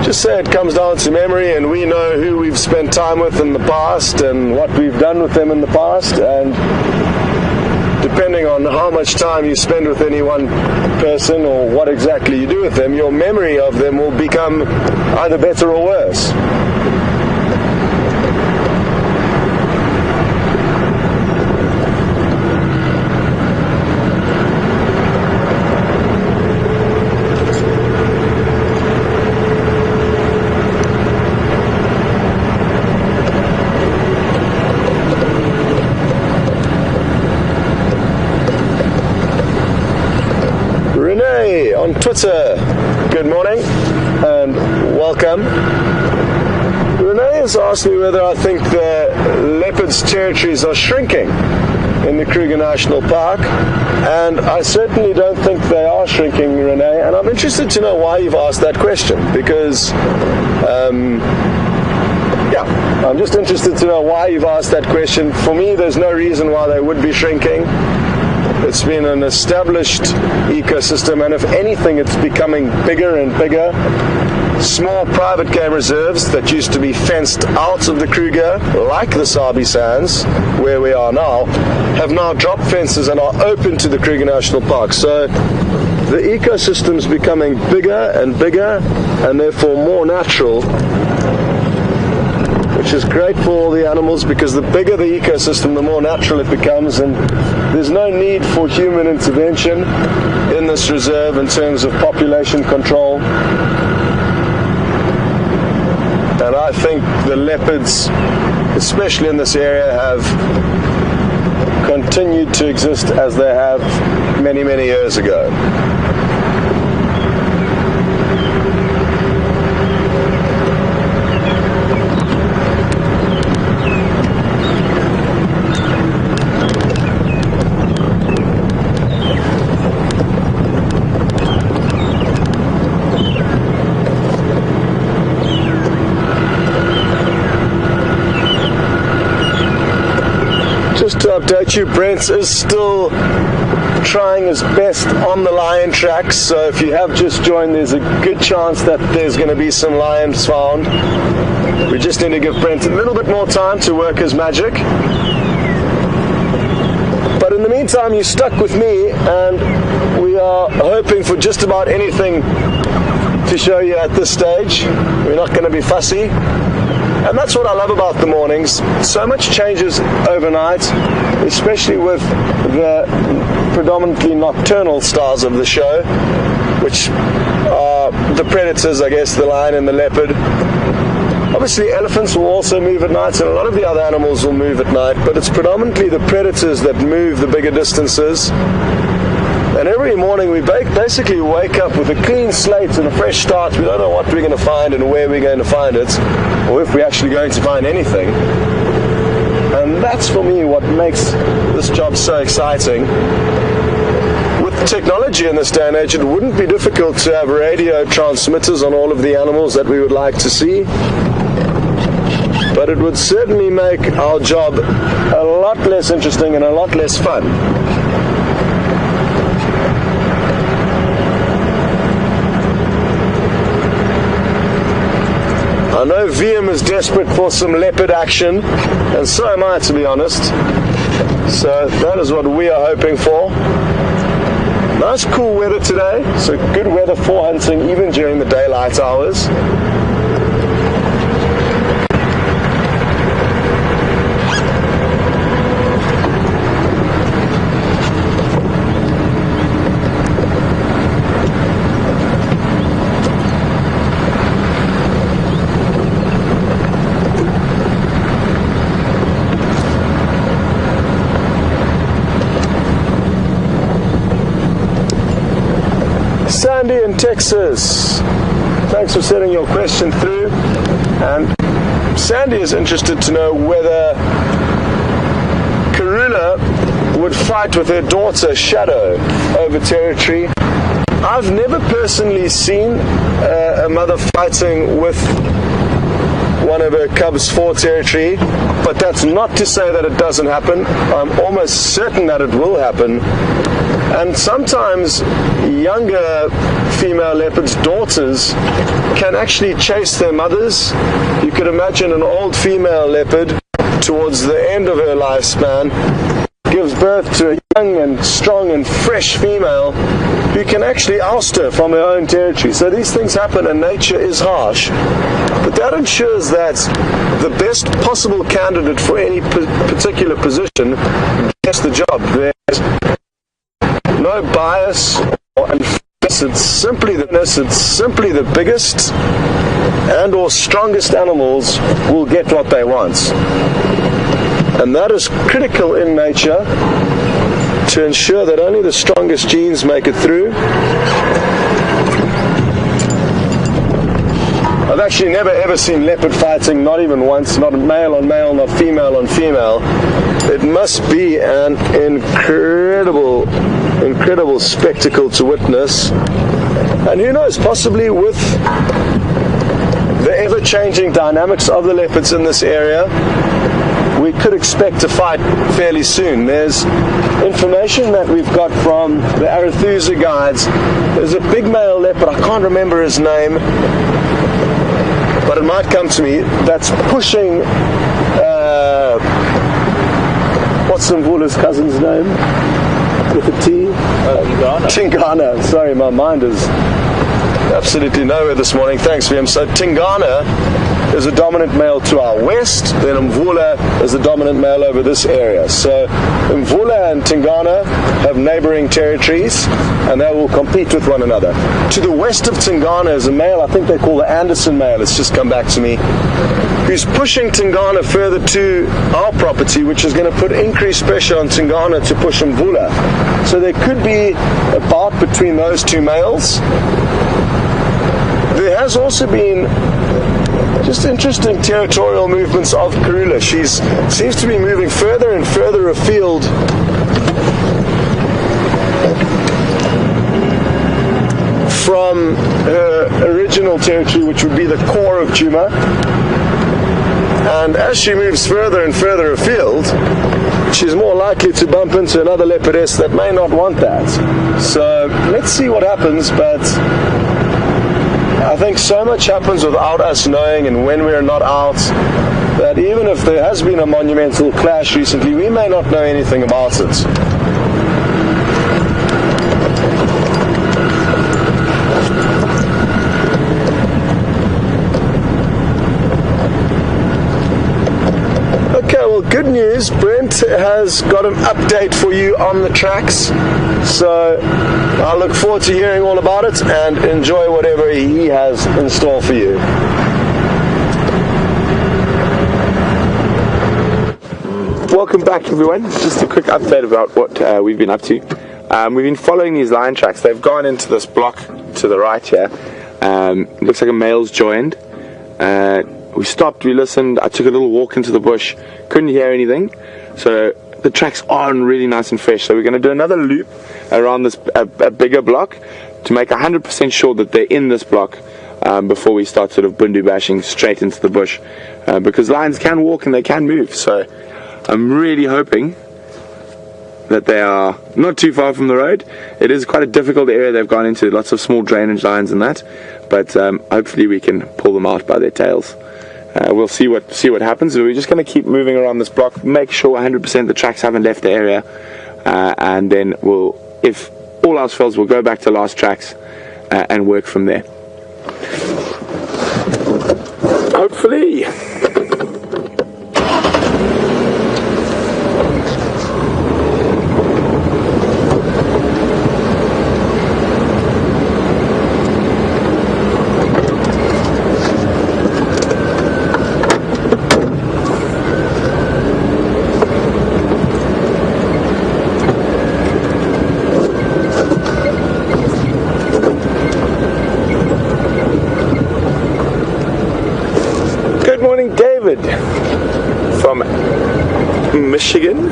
just say it comes down to memory, and we know who we've spent time with in the past and what we've done with them in the past, and depending on how much time you spend with any one person or what exactly you do with them, your memory of them will become either better or worse. On Twitter, good morning and welcome. Renee has asked me whether I think the leopard's territories are shrinking in the Kruger National Park, and I certainly don't think they are shrinking, Renee, and I'm interested to know why you've asked that question, because I'm just interested to know why you've asked that question. For me, there's no reason why they would be shrinking. It's been an established ecosystem, and if anything, it's becoming bigger and bigger. Small private game reserves that used to be fenced out of the Kruger, like the Sabi Sands, where we are now, have now dropped fences and are open to the Kruger National Park. So the ecosystem's becoming bigger and bigger, and therefore more natural, which is great for all the animals, because the bigger the ecosystem, the more natural it becomes, and there's no need for human intervention in this reserve in terms of population control. And I think the leopards, especially in this area, have continued to exist as they have many, many years ago. update you. Brent is still trying his best on the lion tracks, so if you have just joined, there's a good chance that there's going to be some lions found. We just need to give Brent a little bit more time to work his magic. But in the meantime, you're stuck with me, and we are hoping for just about anything to show you at this stage. We're not going to be fussy. And that's what I love about the mornings. So much changes overnight, especially with the predominantly nocturnal stars of the show, which are the predators, I guess, the lion and the leopard. Obviously elephants will also move at night, and a lot of the other animals will move at night, but it's predominantly the predators that move the bigger distances. And every morning we basically wake up with a clean slate and a fresh start. We don't know what we're going to find and where we're going to find it, or if we're actually going to find anything. And that's for me what makes this job so exciting. With technology in this day and age, it wouldn't be difficult to have radio transmitters on all of the animals that we would like to see. But it would certainly make our job a lot less interesting and a lot less fun. I know VM is desperate for some leopard action, and so am I, to be honest. So that is what we are hoping for. Nice cool weather today, so good weather for hunting even during the daylight hours. Sandy in Texas, thanks for sending your question through. And Sandy is interested to know whether Karula would fight with her daughter Shadow over territory. I've never personally seen a mother fighting with one of her cubs for territory, but that's not to say that it doesn't happen. I'm almost certain that it will happen. And sometimes younger female leopards' daughters can actually chase their mothers. You could imagine an old female leopard towards the end of her lifespan gives birth to a young and strong and fresh female who can actually oust her from her own territory. So these things happen, and nature is harsh. But that ensures that the best possible candidate for any particular position gets the job. There's no bias or unfairness. It's simply the biggest and or strongest animals will get what they want. And that is critical in nature to ensure that only the strongest genes make it through. I've actually never ever seen leopard fighting, not even once, not male on male, not female on female. It must be an incredible spectacle to witness. And who knows, possibly with the ever-changing dynamics of the leopards in this area, we could expect a fight fairly soon. There's information that we've got from the Arathusa guides. There's a big male leopard, I can't remember his name, but it might come to me, that's pushing, what's Mvula's cousin's name? With a T? Tingana. Sorry, my mind is absolutely nowhere this morning. Thanks, VM. So Tingana is a dominant male to our west, then Mvula is the dominant male over this area. So Mvula and Tingana have neighboring territories, and they will compete with one another. To the west of Tingana is a male, I think they call the Anderson male, it's just come back to me, who's pushing Tingana further to our property, which is going to put increased pressure on Tingana to push Mvula. So there could be a bout between those two males. There has also been just interesting territorial movements of Karula. She seems to be moving further and further afield from her original territory, which would be the core of Djuma. And as she moves further and further afield, she's more likely to bump into another leopardess that may not want that. So let's see what happens, but I think so much happens without us knowing and when we're not out, that even if there has been a monumental clash recently, we may not know anything about it. Okay, well, good news. Brent has got an update for you on the tracks. So I look forward to hearing all about it and enjoy whatever he has in store for you. Welcome back, everyone. Just a quick update about what we've been up to. We've been following these lion tracks. They've gone into this block to the right here. Looks like a male's joined. We stopped, we listened, I took a little walk into the bush, couldn't hear anything, so the tracks are really nice and fresh. So we're going to do another loop around this a bigger block to make 100% sure that they're in this block before we start sort of bundu bashing straight into the bush, because lions can walk and they can move. So I'm really hoping that they are not too far from the road. It is quite a difficult area they've gone into, lots of small drainage lines and that, but hopefully we can pull them out by their tails. We'll see what happens. We're just going to keep moving around this block, make sure 100% the tracks haven't left the area, and then we'll, if all else fails, we'll go back to last tracks and work from there. Hopefully. David from Michigan.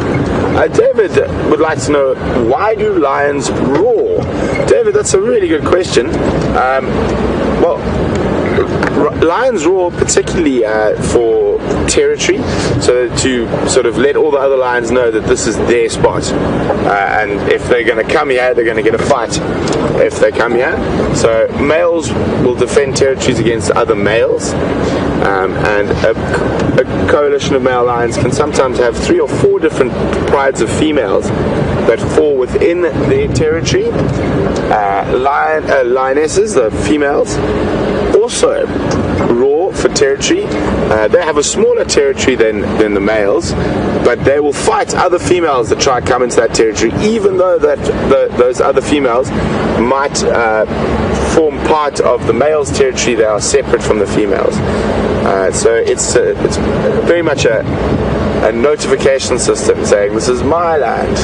David would like to know, why do lions roar? David, that's a really good question. Well, lions roar particularly for territory, so to sort of let all the other lions know that this is their spot, and if they're going to come here, they're going to get a fight if they come here. So males will defend territories against other males, and a coalition of male lions can sometimes have 3 or 4 different prides of females that fall within their territory. Lionesses, the females, also roar for territory. They have a smaller territory than the males, but they will fight other females that try to come into that territory, even though those other females might form part of the male's territory. They are separate from the females. So it's very much a notification system saying, this is my land,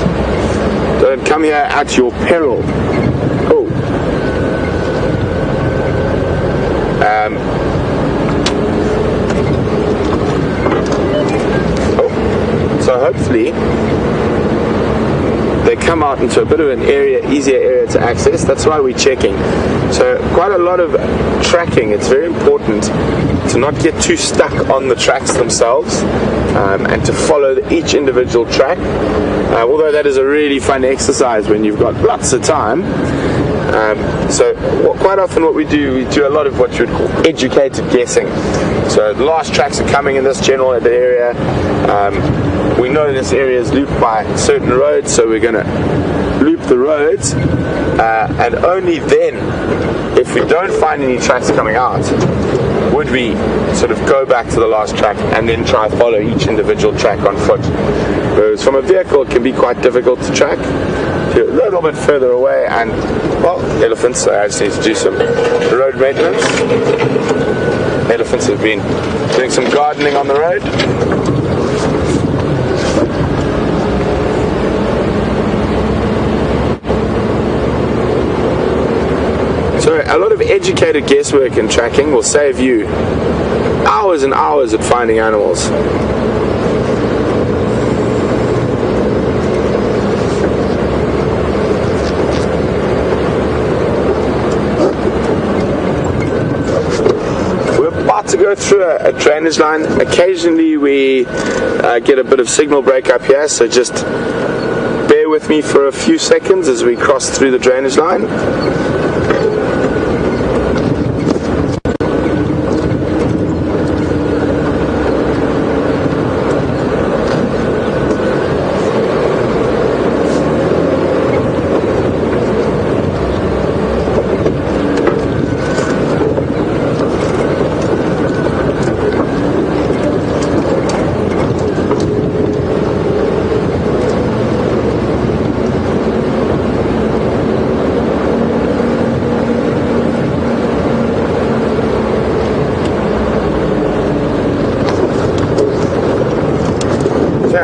don't come here at your peril. So hopefully they come out into a bit of an easier area to access. That's why we're checking. So quite a lot of tracking. It's very important to not get too stuck on the tracks themselves, and to follow each individual track, although that is a really fun exercise when you've got lots of time. So quite often what we do a lot of what you would call educated guessing. So the last tracks are coming in this general area. We know this area is looped by certain roads, so we're going to loop the roads, and only then, if we don't find any tracks coming out, would we sort of go back to the last track and then try to follow each individual track on foot. Whereas from a vehicle it can be quite difficult to track. A little bit further away, and well, elephants, I just need to do some road maintenance. Elephants have been doing some gardening on the road. So a lot of educated guesswork and tracking will save you hours and hours at finding animals. To go through a drainage line. Occasionally we get a bit of signal break up here, so just bear with me for a few seconds as we cross through the drainage line.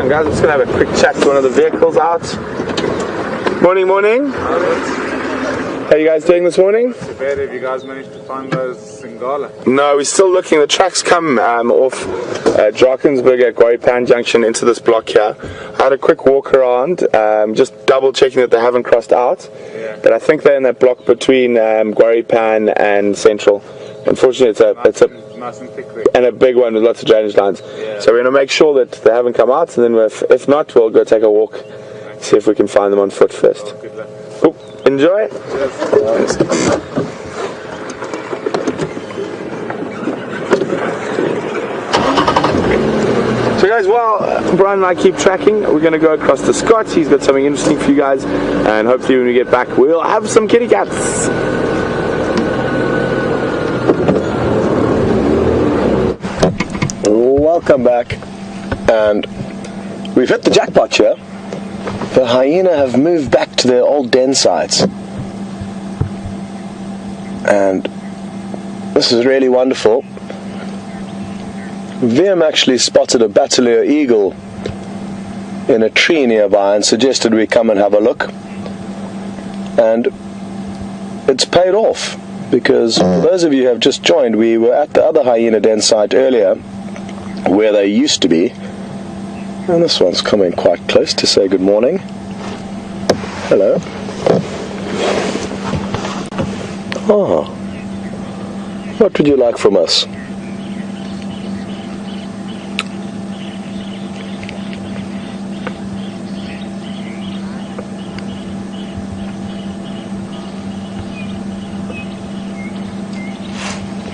Guys, I'm just going to have a quick chat to one of the vehicles out. Morning, morning. How are you guys doing this morning? Bad. Have you guys managed to find those Singala? No, we're still looking. The trucks come off Drakensberg at Guaripan Junction into this block here. I had a quick walk around, just double checking that they haven't crossed out. Yeah. But I think they're in that block between Guaripan and Central. Unfortunately, it's a nice and thick and a big one with lots of drainage lines. Yeah. So we're going to make sure that they haven't come out, and then if not, we'll go take a walk, see if we can find them on foot first. Oh, good luck. Cool. Enjoy. Yes. So guys, while Brian and I keep tracking, we're going to go across to Scott. He's got something interesting for you guys, and hopefully when we get back, we'll have some kitty cats. Welcome back, and we've hit the jackpot here. The hyena have moved back to their old den sites, and this is really wonderful. VM actually spotted a Bateleur eagle in a tree nearby and suggested we come and have a look, and it's paid off, because for those of you who have just joined, we were at the other hyena den site earlier where they used to be, and this one's coming quite close to say good morning. Hello. Oh, what would you like from us?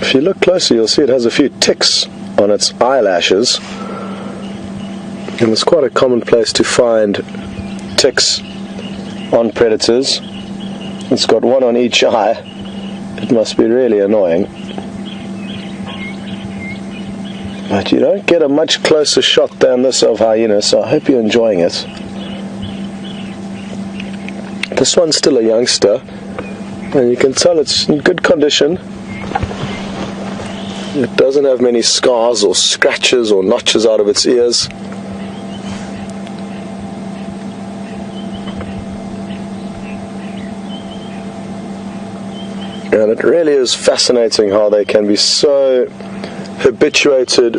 If you look closer, you'll see it has a few ticks on its eyelashes, and it's quite a common place to find ticks on predators. It's got one on each eye. It must be really annoying, but you don't get a much closer shot than this of hyena, so I hope you're enjoying it. This one's still a youngster, and you can tell it's in good condition. It doesn't have many scars or scratches or notches out of its ears. And it really is fascinating how they can be so habituated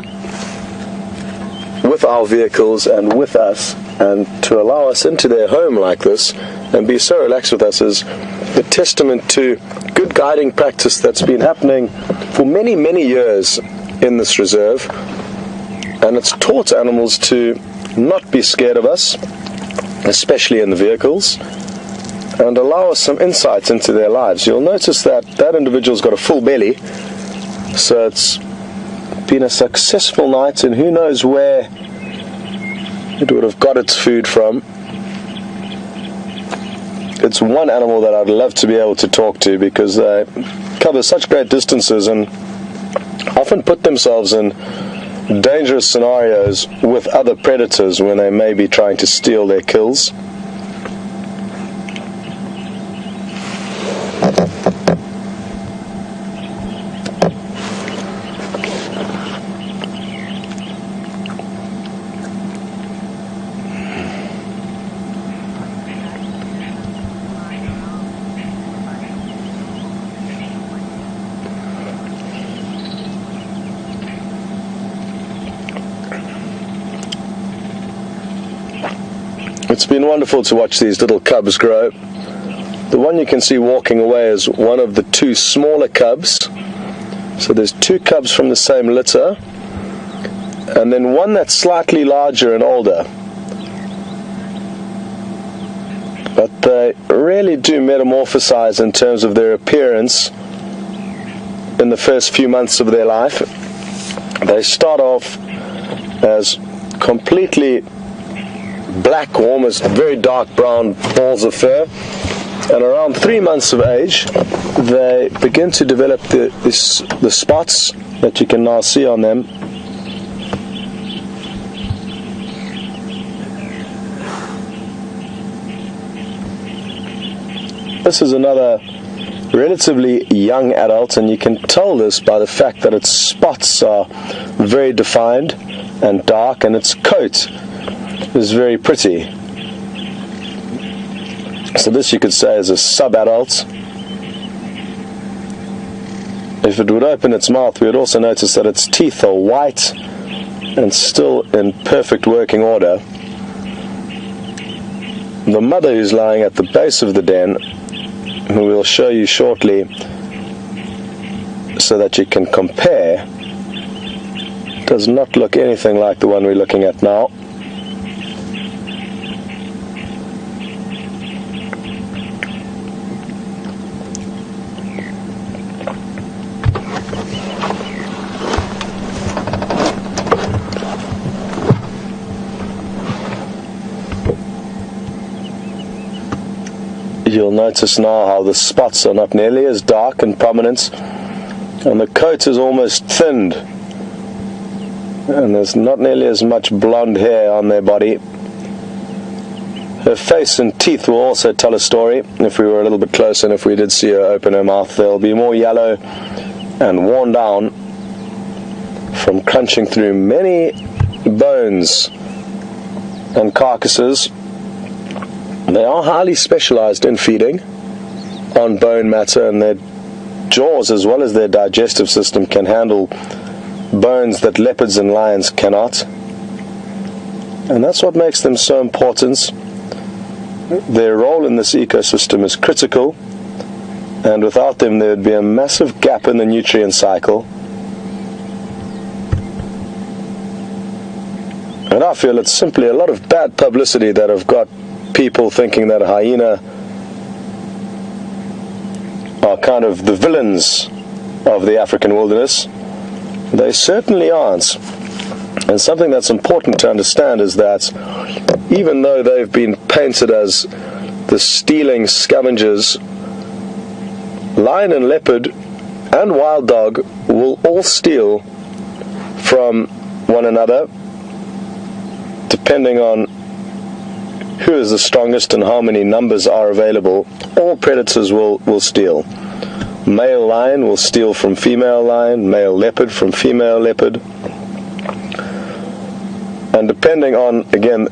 with our vehicles and with us, and to allow us into their home like this and be so relaxed with us is a testament to good guiding practice that's been happening for many, many years in this reserve, and it's taught animals to not be scared of us, especially in the vehicles, and allow us some insights into their lives. You'll notice that that individual's got a full belly, so it's been a successful night, and who knows where it would have got its food from. It's one animal that I'd love to be able to talk to, because they cover such great distances and often put themselves in dangerous scenarios with other predators when they may be trying to steal their kills. It's been wonderful to watch these little cubs grow. The one you can see walking away is one of the two smaller cubs, So there's 2 cubs from the same litter, and then one that's slightly larger and older. But they really do metamorphosize in terms of their appearance in the first few months of their life. They start off as completely black, almost very dark brown balls of fur, and around 3 months of age they begin to develop the spots that you can now see on them. This is another relatively young adult, and you can tell this by the fact that its spots are very defined and dark, and its coat is very pretty. So this you could say is a sub-adult. If it would open its mouth, we would also notice that its teeth are white and still in perfect working order. The mother, who's lying at the base of the den, who we'll show you shortly so that you can compare, does not look anything like the one we're looking at now. You'll notice now how the spots are not nearly as dark and prominent, and the coat is almost thinned, and there's not nearly as much blonde hair on their body. Her face and teeth will also tell a story. If we were a little bit closer, and if we did see her open her mouth, they'll be more yellow and worn down from crunching through many bones and carcasses. They are highly specialized in feeding on bone matter, and their jaws as well as their digestive system can handle bones that leopards and lions cannot. And that's what makes them so important. Their role in this ecosystem is critical, and without them there would be a massive gap in the nutrient cycle. And I feel it's simply a lot of bad publicity that have got people thinking that a hyena are kind of the villains of the African wilderness. They certainly aren't. And something that's important to understand is that even though they've been painted as the stealing scavengers, lion and leopard and wild dog will all steal from one another depending on who is the strongest and how many numbers are available. All predators will steal. Male lion will steal from female lion, male leopard from female leopard. And depending on, again,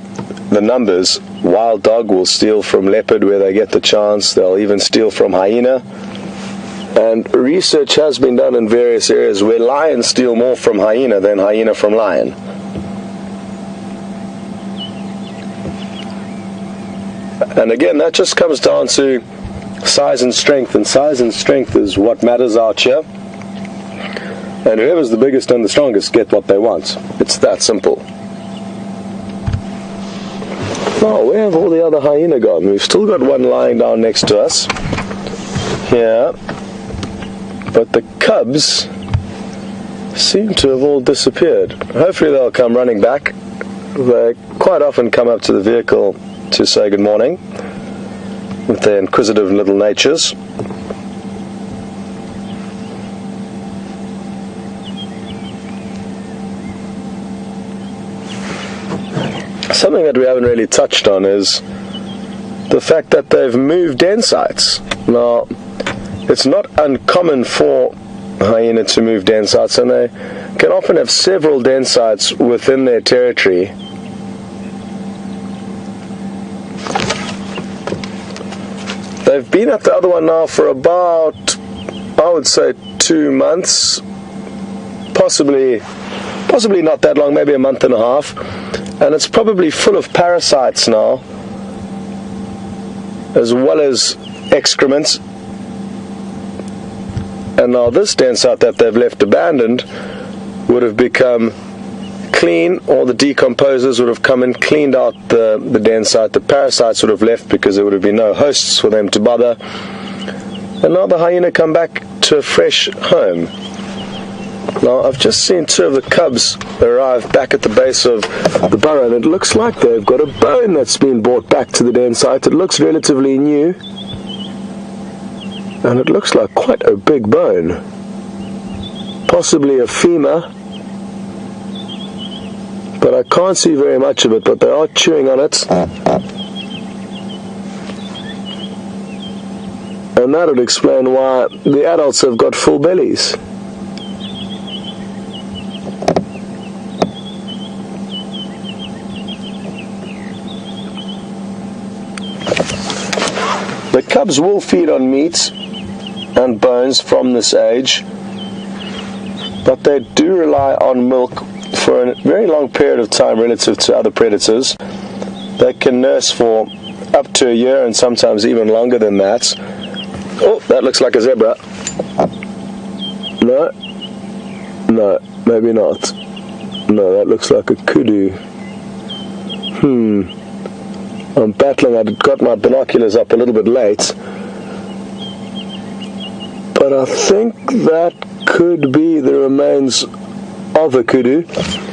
the numbers, wild dog will steal from leopard where they get the chance. They'll even steal from hyena. And research has been done in various areas where lions steal more from hyena than hyena from lion. And again, that just comes down to size and strength, and size and strength is what matters out here. And whoever's the biggest and the strongest get what they want. It's that simple. Now, where have all the other hyena gone? We've still got one lying down next to us here, but the cubs seem to have all disappeared. Hopefully they'll come running back. They quite often come up to the vehicle to say good morning with their inquisitive little natures. Something that we haven't really touched on is the fact that they've moved den sites. Now, it's not uncommon for hyena to move den sites, and they can often have several den sites within their territory. They've been at the other one now for about, I would say, 2 months, possibly not that long, maybe a month and a half, and it's probably full of parasites now, as well as excrement. And now this den site that they've left abandoned would have become clean. All the decomposers would have come and cleaned out the den site. The parasites would have left because there would have been no hosts for them to bother. And now the hyena come back to a fresh home. Now I've just seen 2 of the cubs arrive back at the base of the burrow, and it looks like they've got a bone that's been brought back to the den site. It looks relatively new, and it looks like quite a big bone, possibly a femur, but I can't see very much of it, but they are chewing on it. And that would explain why the adults have got full bellies. The cubs will feed on meat and bones from this age, but they do rely on milk for a very long period of time relative to other predators. They can nurse for up to a year and sometimes even longer than that. Oh, that looks like a zebra. No, maybe not. No, that looks like a kudu. I'm battling. I got my binoculars up a little bit late, but I think that could be the remains of a kudu,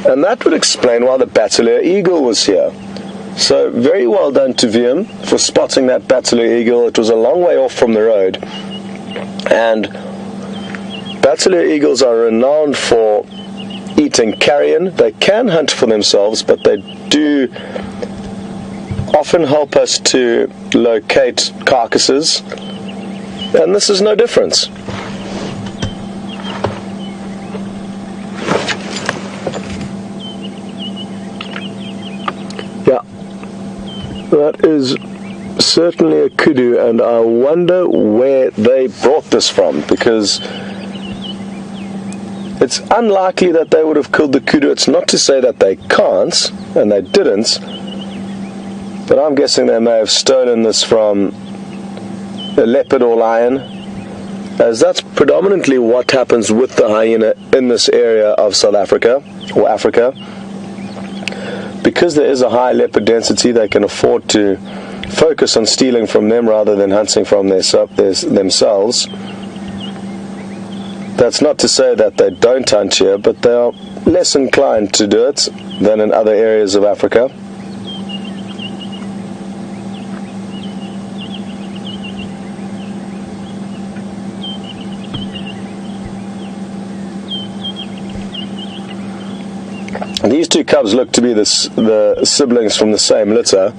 and that would explain why the bateleur eagle was here. So very well done to Wiem for spotting that bateleur eagle. It was a long way off from the road, and bateleur eagles are renowned for eating carrion. They can hunt for themselves, but they do often help us to locate carcasses, and this is no difference. Yeah, that is certainly a kudu, and I wonder where they brought this from, because it's unlikely that they would have killed the kudu. It's not to say that they can't, and they didn't, but I'm guessing they may have stolen this from a leopard or lion, as that's predominantly what happens with the hyena in this area of South Africa, or Africa. Because there is a high leopard density, they can afford to focus on stealing from them rather than hunting from themselves. That's not to say that they don't hunt here, but they are less inclined to do it than in other areas of Africa. These 2 cubs look to be the siblings from the same litter.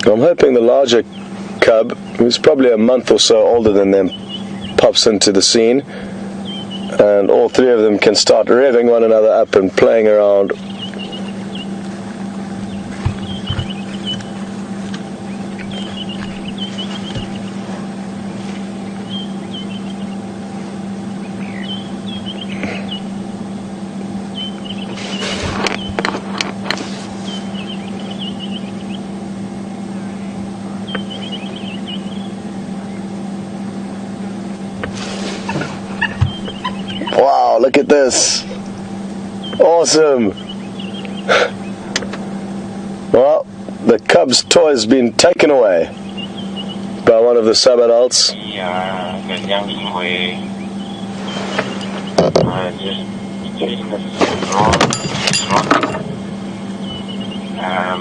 I'm hoping the larger cub, who's probably a month or so older than them, pops into the scene, and all 3 of them can start revving one another up and playing around. Wow, look at this. Awesome. Well, the cub's toy has been taken away by one of the sub-adults.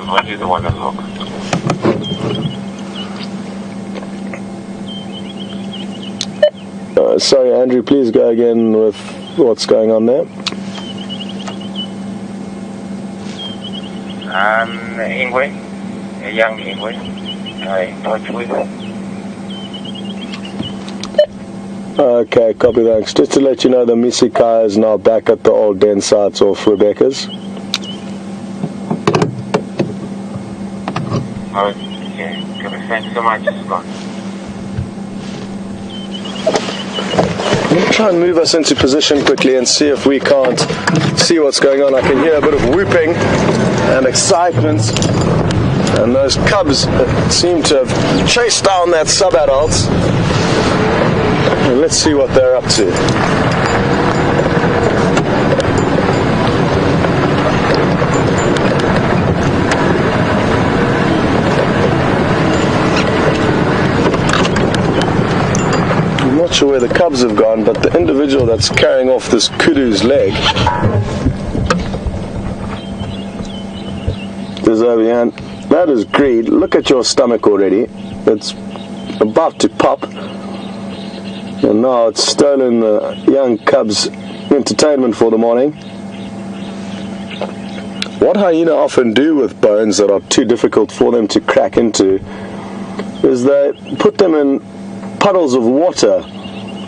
What is the one that look? Sorry, Andrew, please go again with what's going on there. Ingwe, a young Ingwe. I touch with. Okay, copy, thanks. Just to let you know, the Misikai is now back at the old den sites off Rebecca's. Okay, thank you so much, Scott. I'm going to try and move us into position quickly and see if we can't see what's going on. I can hear a bit of whooping and excitement, and those cubs seem to have chased down that sub-adult, and And let's see what they're up to. I'm not sure where the cubs have gone, but the individual that's carrying off this kudu's leg is over here. And that is greed. Look at your stomach already. It's about to pop. And now it's stolen the young cub's entertainment for the morning. What hyena often do with bones that are too difficult for them to crack into is they put them in puddles of water,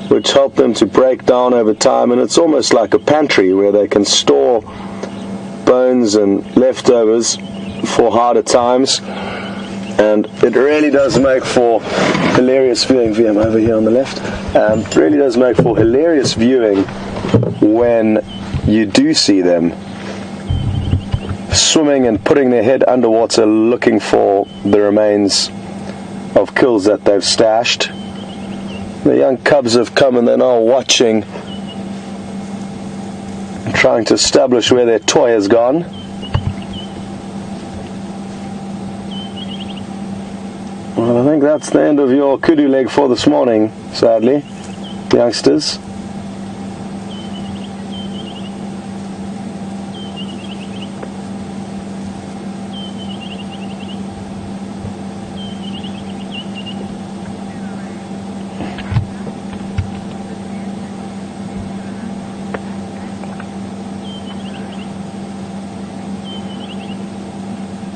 which help them to break down over time, and it's almost like a pantry where they can store bones and leftovers for harder times. And it really does make for hilarious viewing. VM over here on the left. It really does make for hilarious viewing when you do see them swimming and putting their head underwater looking for the remains of kills that they've stashed. The young cubs have come and they're now watching, trying to establish where their toy has gone. Well, I think that's the end of your kudu leg for this morning, sadly, youngsters.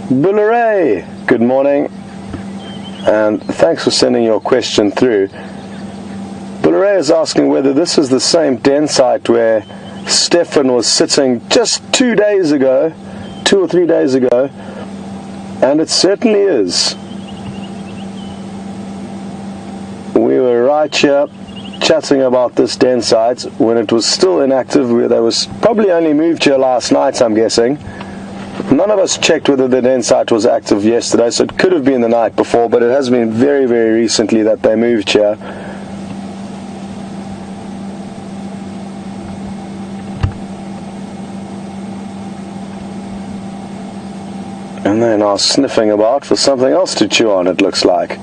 Bulleray, good morning, and thanks for sending your question through. Bulleray is asking whether this is the same den site where Stefan was sitting just 2 or 3 days ago, and it certainly is. We were right here chatting about this den site when it was still inactive, where they was probably only moved here last night, I'm guessing. None of us checked whether the den site was active yesterday, so it could have been the night before, but it has been very, very recently that they moved here. And they're now sniffing about for something else to chew on, it looks like.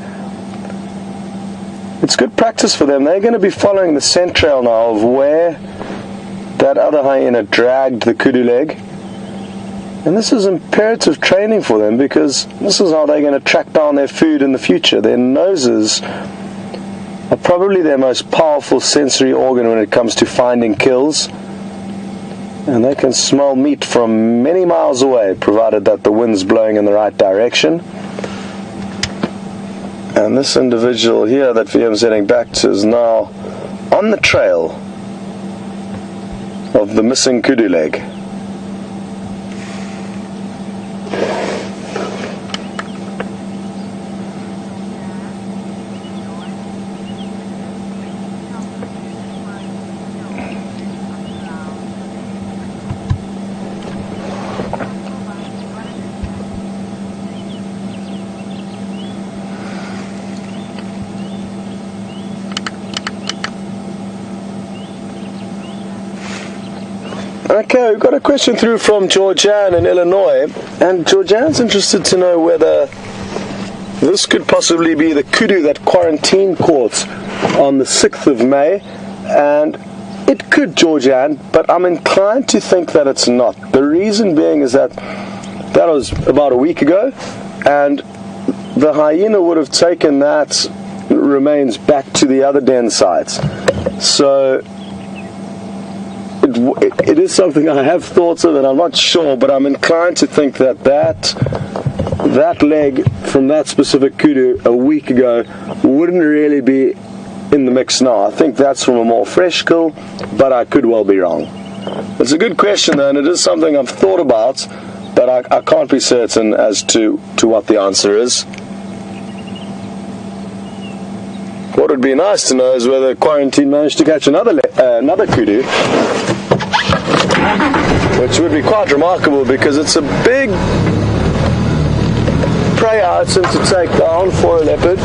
It's good practice for them. They're going to be following the scent trail now of where that other hyena dragged the kudu leg. And this is imperative training for them, because this is how they're going to track down their food in the future. Their noses are probably their most powerful sensory organ when it comes to finding kills. And they can smell meat from many miles away, provided that the wind's blowing in the right direction. And this individual here that VM's heading back to is now on the trail of the missing kudu leg. Okay, we've got a question through from Georgianne in Illinois, and Georgianne's interested to know whether this could possibly be the kudu that quarantine caught on the 6th of May, and it could, Georgianne, but I'm inclined to think that it's not. The reason being is that was about a week ago, and the hyena would have taken that remains back to the other den sites. So it is something I have thoughts of, and I'm not sure, but I'm inclined to think that that leg from that specific kudu a week ago wouldn't really be in the mix now. I think that's from a more fresh kill, but I could well be wrong. It's a good question though, and it is something I've thought about, but I can't be certain as to what the answer is. What would be nice to know is whether quarantine managed to catch another kudu, which would be quite remarkable, because it's a big prey item to take down for a leopard.